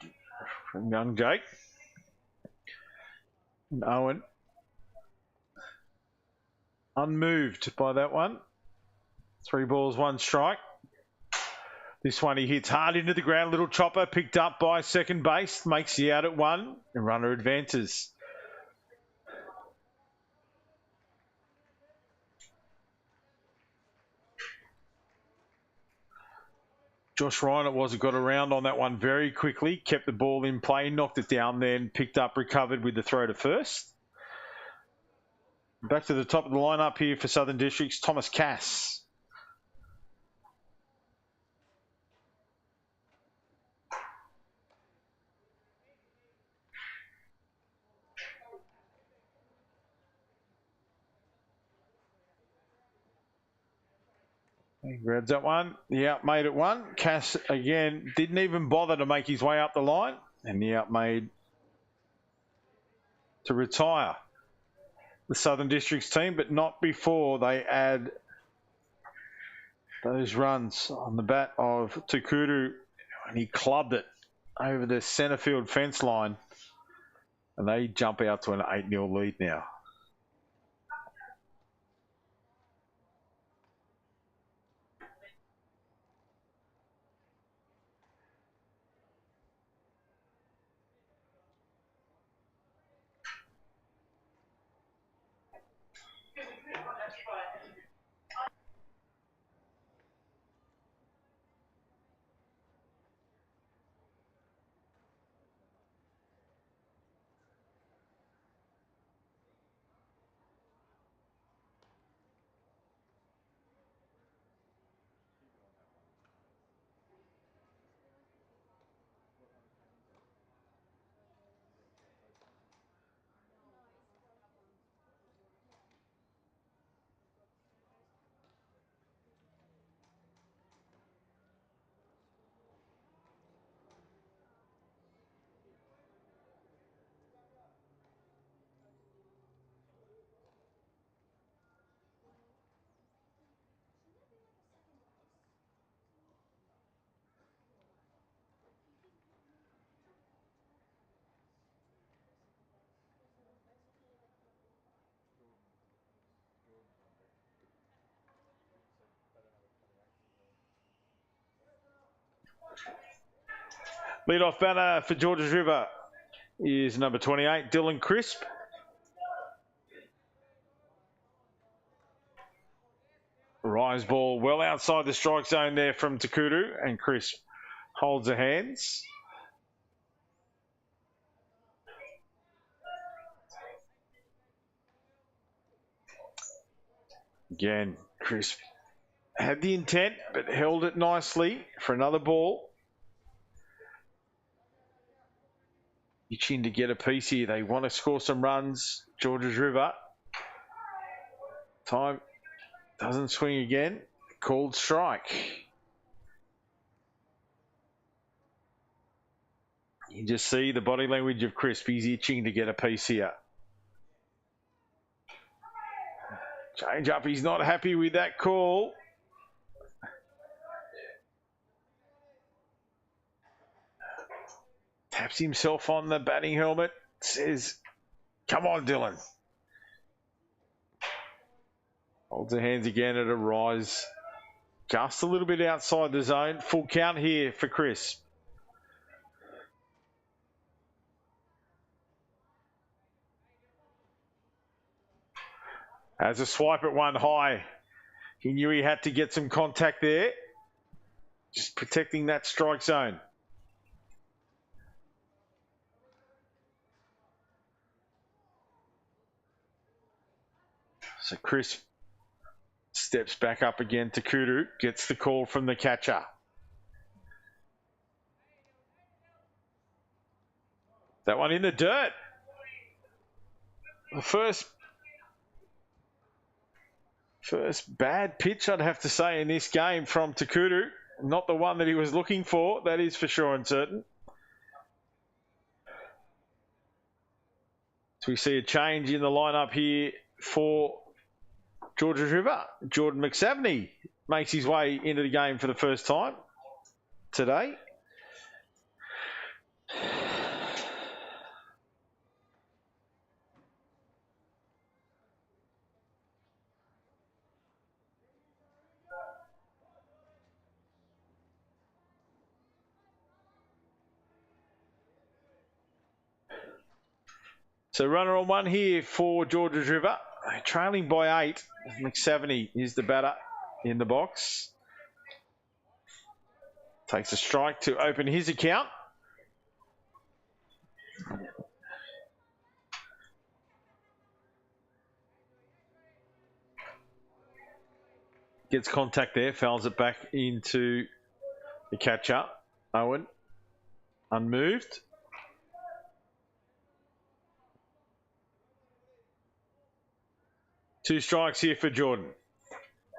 from young Jake. And Owen. Unmoved by that one. 3 balls, 1 strike. This one he hits hard into the ground. Little chopper picked up by second base. Makes the out at 1. And runner advances. Josh Ryan, it was, got around on that one very quickly, kept the ball in play, knocked it down, then picked up, recovered with the throw to first. Back to the top of the lineup here for Southern Districts, Thomas Cass. He grabs that one. The out made it 1. Cass, again, didn't even bother to make his way up the line. And the out made to retire the Southern Districts team, but not before they add those runs on the bat of Takuru. And he clubbed it over the centre field fence line. And they jump out to an 8-0 lead now. Lead-off batter for Georges River is number 28, Dylan Crisp. Rise ball well outside the strike zone there from Takuru, and Crisp holds the hands. Again, Crisp had the intent, but held it nicely for another ball. itching to get a piece here. They want to score some runs. Georges River. Time doesn't swing again. Called strike. You just see the body language of Crisp. He's itching to get a piece here. Change up. He's not happy with that call. Taps himself on the batting helmet. Says, come on, Dylan. Holds the hands again at a rise. Just a little bit outside the zone. Full count here for Crisp. As a swipe at one high. He knew he had to get some contact there. Just protecting that strike zone. So Crisp steps back up again to Kudu. Gets the call from the catcher. That one in the dirt. The first bad pitch, I'd have to say, in this game from Takudu. Not the one that he was looking for, that is for sure and certain. So we see a change in the lineup here for Georges River. Jordan McSavney makes his way into the game for the first time today. So runner on one here for Georges River. Trailing by 8. McSavney is the batter in the box. Takes a strike to open his account. Gets contact there, fouls it back into the catcher. Owen, unmoved. Two strikes here for Jordan.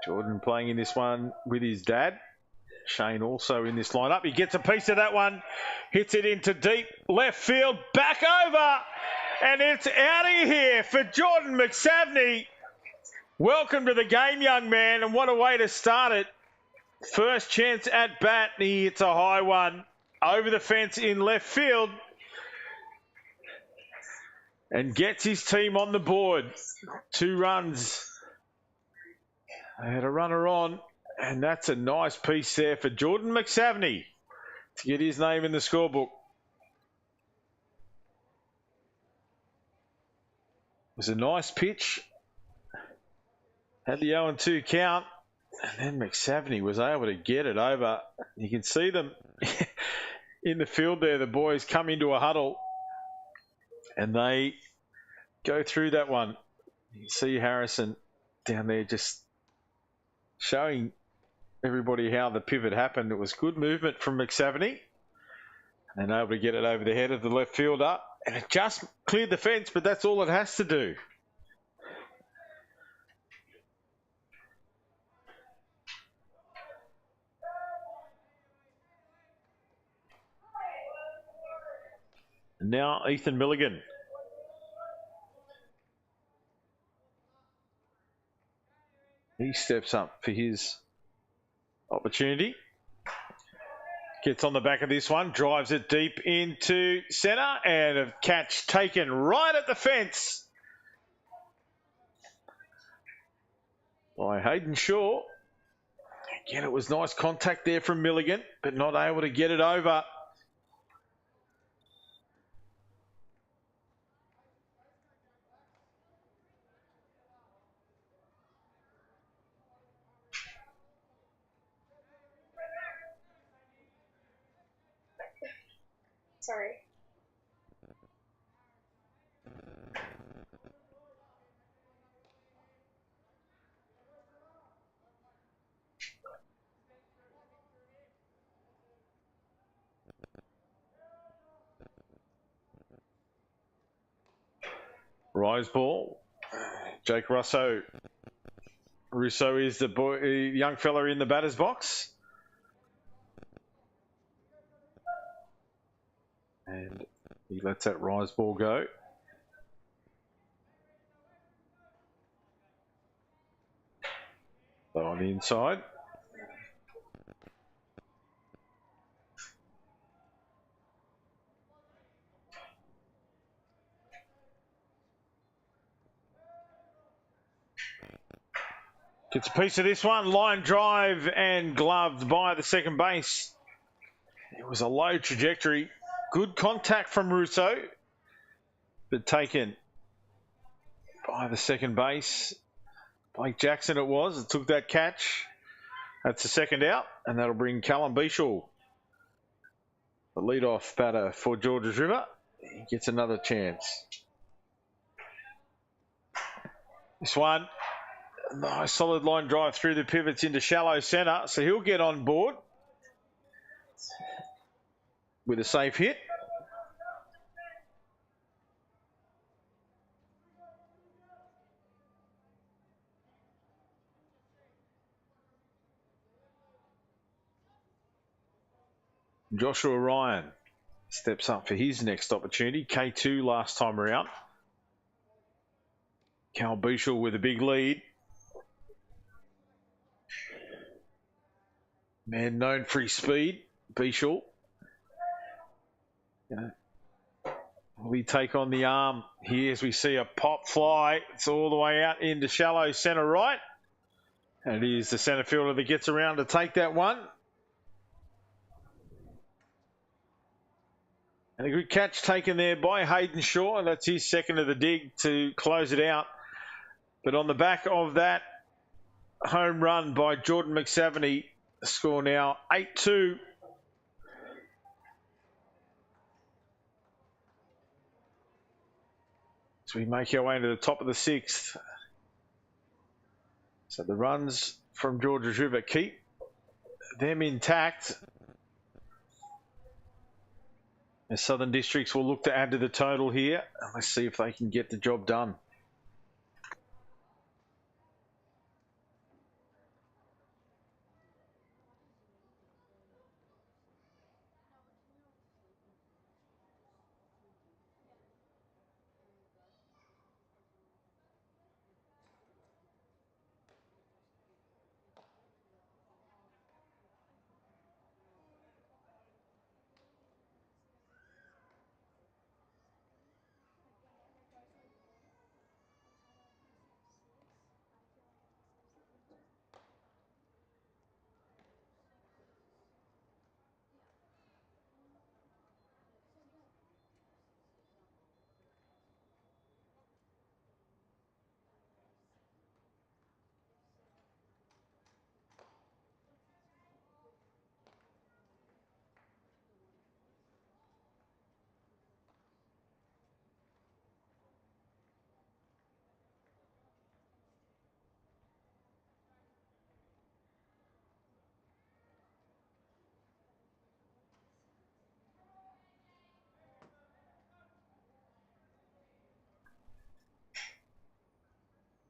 Jordan playing in this one with his dad. Shane also in this lineup. He gets a piece of that one. Hits it into deep left field. Back over. And it's out of here for Jordan McSavney. Welcome to the game, young man. And what a way to start it. First chance at bat. He hits a high one. Over the fence in left field. And gets his team on the board. 2 runs. They had a runner on. And that's a nice piece there for Jordan McSavney to get his name in the scorebook. It was a nice pitch. Had the 0-2 count. And then McSavney was able to get it over. You can see them in the field there. The boys come into a huddle. And they go through that one. You see Harrison down there just showing everybody how the pivot happened. It was good movement from McSavney. And able to get it over the head of the left fielder. And it just cleared the fence, but that's all it has to do. And now Ethan Milligan. He steps up for his opportunity. Gets on the back of this one. Drives it deep into centre. And a catch taken right at the fence by Hayden Shaw. Again, it was nice contact there from Milligan, but not able to get it over. Sorry. Rise ball. Jake Russo. Russo is the young fella in the batter's box. And he lets that rise ball go. So on the inside. Gets a piece of this one. Line drive and gloved by the second base. It was a low trajectory. Good contact from Russo. But taken by the second base. Blake Jackson it was. It took that catch. That's the second out. And that'll bring Callum Beashall, the leadoff batter for Georges River. He gets another chance. This one. Nice solid line drive through the pivots into shallow centre. So he'll get on board with a safe hit. Joshua Ryan steps up for his next opportunity. K2 last time around. Cal Beashall with a big lead. Man known for his speed, Beashall. Will he take on the arm here as we see a pop fly? It's all the way out into shallow centre right. And it is the centre fielder that gets around to take that one. And a good catch taken there by Hayden Shaw. That's his second of the dig to close it out. But on the back of that home run by Jordan McSaveny, score now 8-2. So we make our way into the top of the sixth. So the runs from Georges River keep them intact. The Southern Districts will look to add to the total here. Let's see if they can get the job done.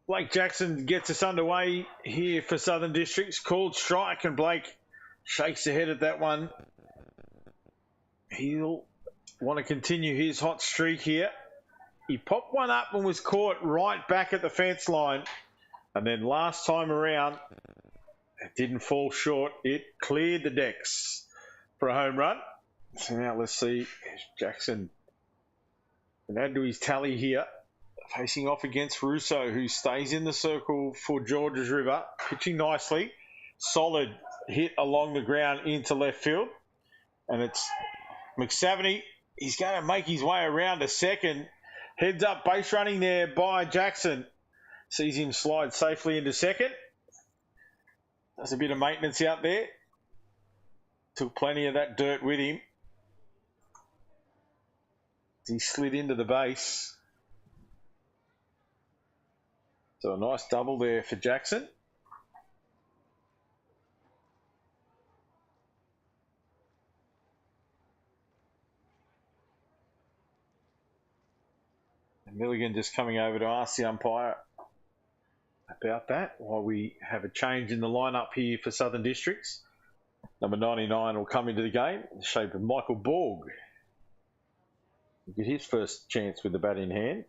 Blake Jackson gets us underway here for Southern Districts. Called strike, and Blake shakes ahead at that one. He'll want to continue his hot streak here. He popped one up and was caught right back at the fence line. And then last time around, it didn't fall short. It cleared the decks for a home run. So now let's see if Jackson can add to his tally here. Facing off against Russo, who stays in the circle for Georges River. Pitching nicely. Solid hit along the ground into left field. And it's McSaveny. He's going to make his way around to second. Heads up base running there by Jackson. Sees him slide safely into second. Does a bit of maintenance out there. Took plenty of that dirt with him. He slid into the base. So a nice double there for Jackson. Milligan just coming over to ask the umpire about that while we have a change in the lineup here for Southern Districts. Number 99 will come into the game in the shape of Michael Borg. He'll get his first chance with the bat in hand.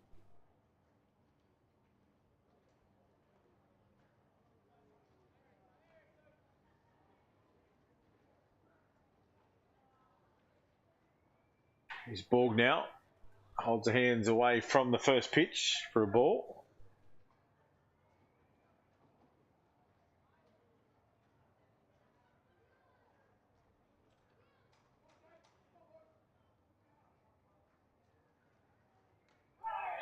Here's Borg now. Holds the hands away from the first pitch for a ball.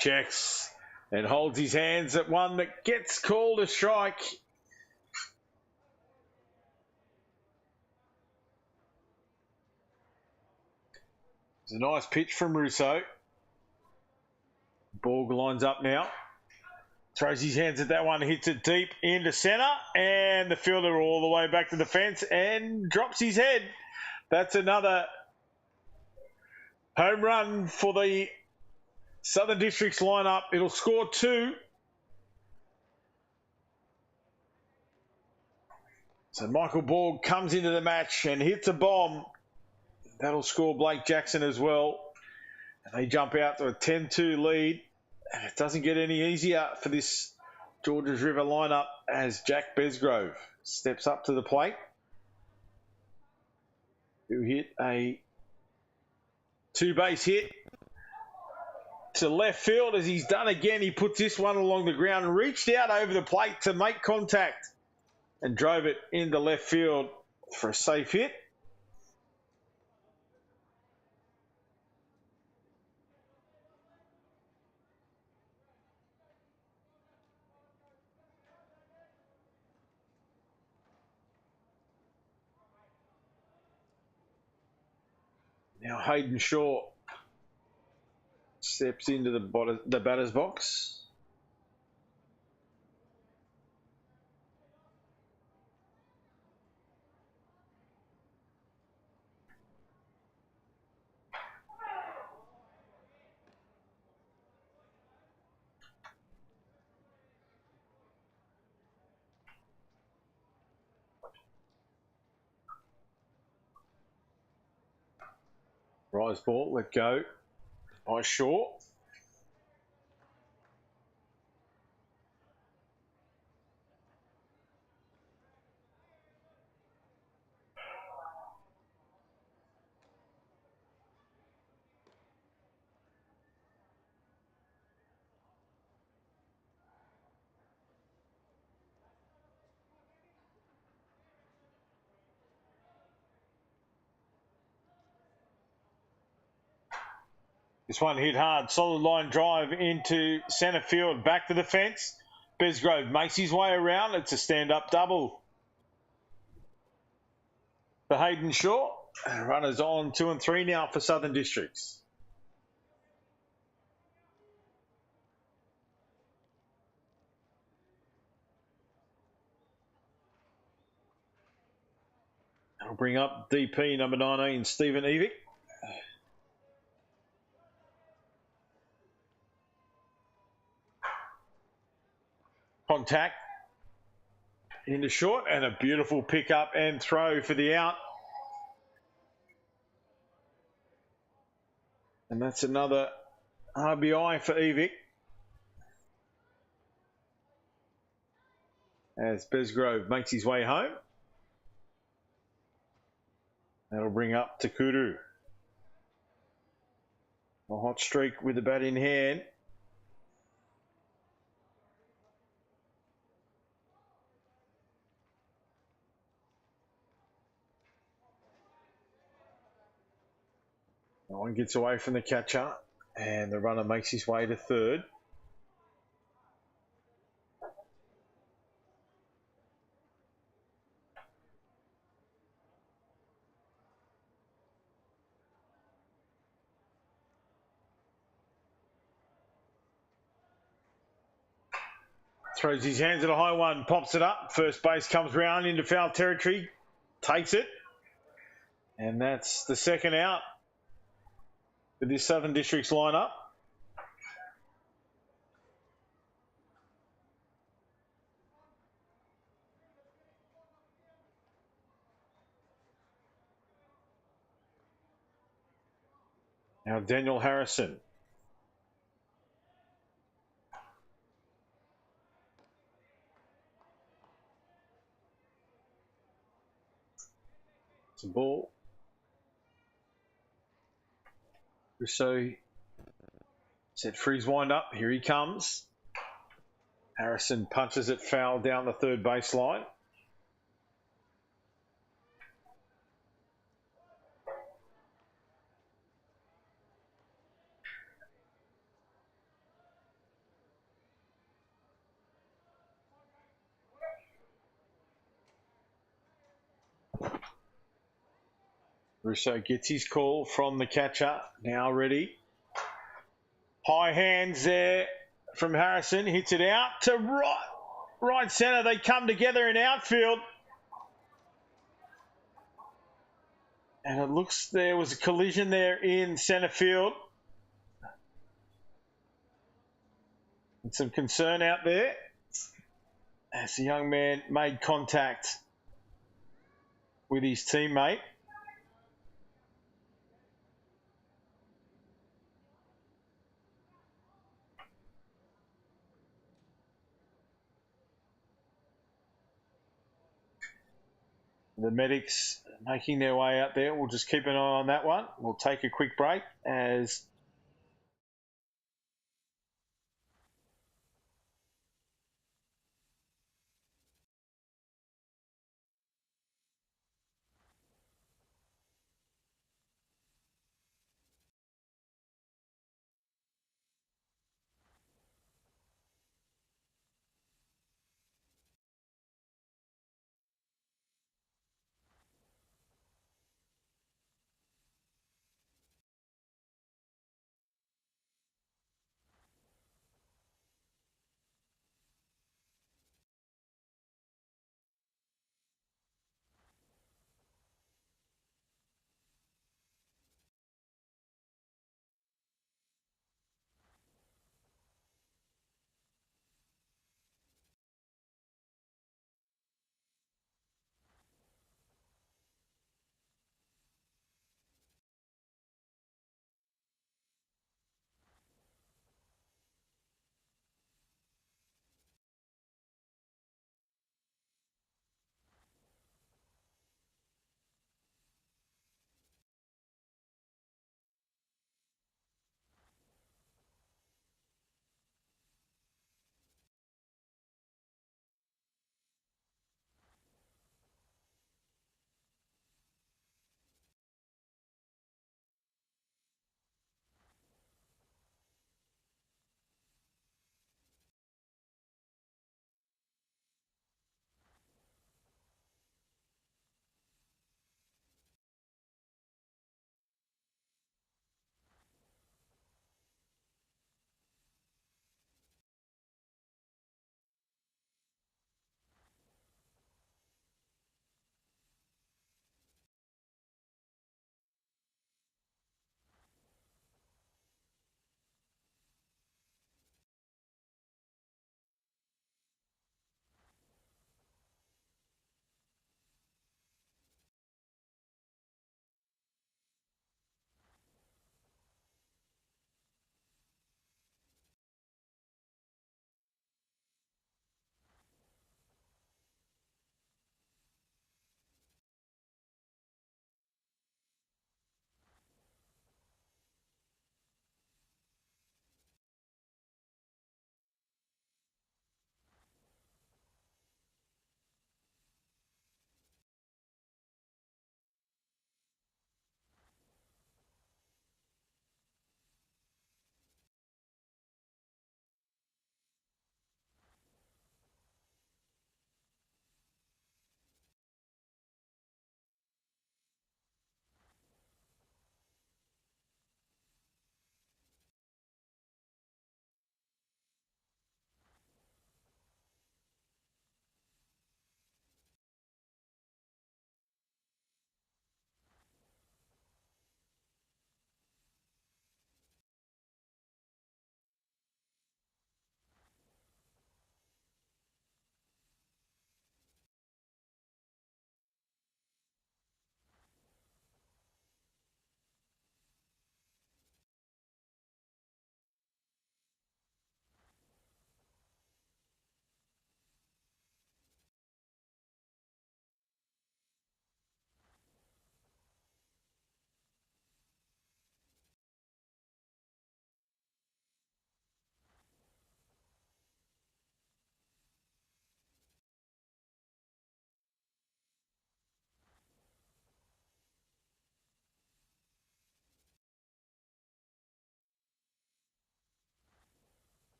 Checks and holds his hands at one that gets called a strike. It's a nice pitch from Russo. Borg lines up now. Throws his hands at that one, hits it deep into centre, and the fielder all the way back to the fence and drops his head. That's another home run for the Southern Districts lineup. It'll score 2. So Michael Borg comes into the match and hits a bomb. That'll score Blake Jackson as well. And they jump out to a 10-2 lead. And it doesn't get any easier for this Georges River lineup as Jack Besgrove steps up to the plate. Who hit a 2-base hit to left field. As he's done again, he puts this one along the ground and reached out over the plate to make contact and drove it into left field for a safe hit. Now Hayden Shaw steps into the batter's box. Rise ball, let go by Shaw. This one hit hard, solid line drive into centre field, back to the fence. Besgrove makes his way around. It's a stand-up double for Hayden Shaw. Runners on 2 and 3 now for Southern Districts. I'll bring up DP number 19, Stephen Evick. Contact into short and a beautiful pickup and throw for the out. And that's another RBI for Evick. As Besgrove makes his way home. That'll bring up Takudu. A hot streak with the bat in hand. One gets away from the catcher, and the runner makes his way to third. Throws his hands at a high one, pops it up. First base comes round into foul territory, takes it. And that's the second out with this Southern Districts lineup. Now Daniel Harrison. It's a ball. Rousseau set freeze wind up. Here he comes. Harrison punches it foul down the third baseline. Rousseau gets his call from the catcher. Now ready. High hands there from Harrison. Hits it out to right centre. They come together in outfield. And it looks there was a collision there in centre field. And some concern out there as the young man made contact with his teammate. The medics making their way out there. We'll just keep an eye on that one. We'll take a quick break as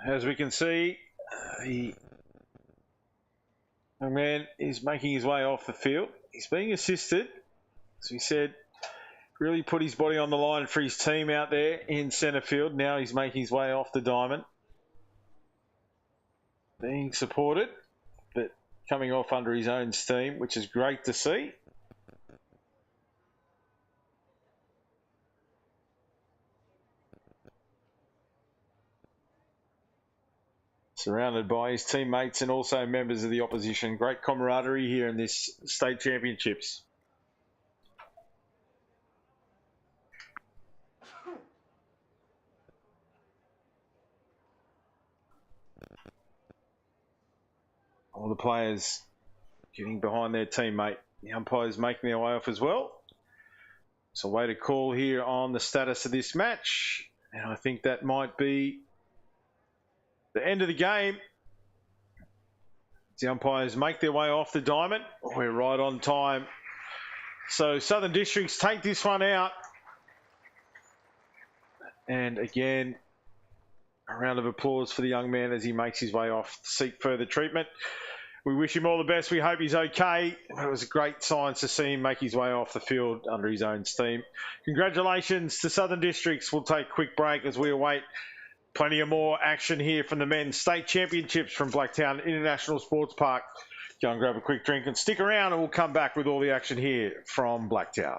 as we can see, the young man is making his way off the field. He's being assisted, as we said, really put his body on the line for his team out there in centre field. Now he's making his way off the diamond. Being supported, but coming off under his own steam, which is great to see. Surrounded by his teammates and also members of the opposition. Great camaraderie here in this state championships. All the players getting behind their teammate. The umpires making their way off as well. So way to call here on the status of this match. And I think that might be the end of the game. The umpires make their way off the diamond. We're right on time. So Southern Districts take this one out. And again, a round of applause for the young man as he makes his way off to seek further treatment. We wish him all the best. We hope he's okay. It was a great sign to see him make his way off the field under his own steam. Congratulations to Southern Districts. We'll take a quick break as we await plenty of more action here from the men's state championships from Blacktown International Sports Park. Go and grab a quick drink and stick around, and we'll come back with all the action here from Blacktown.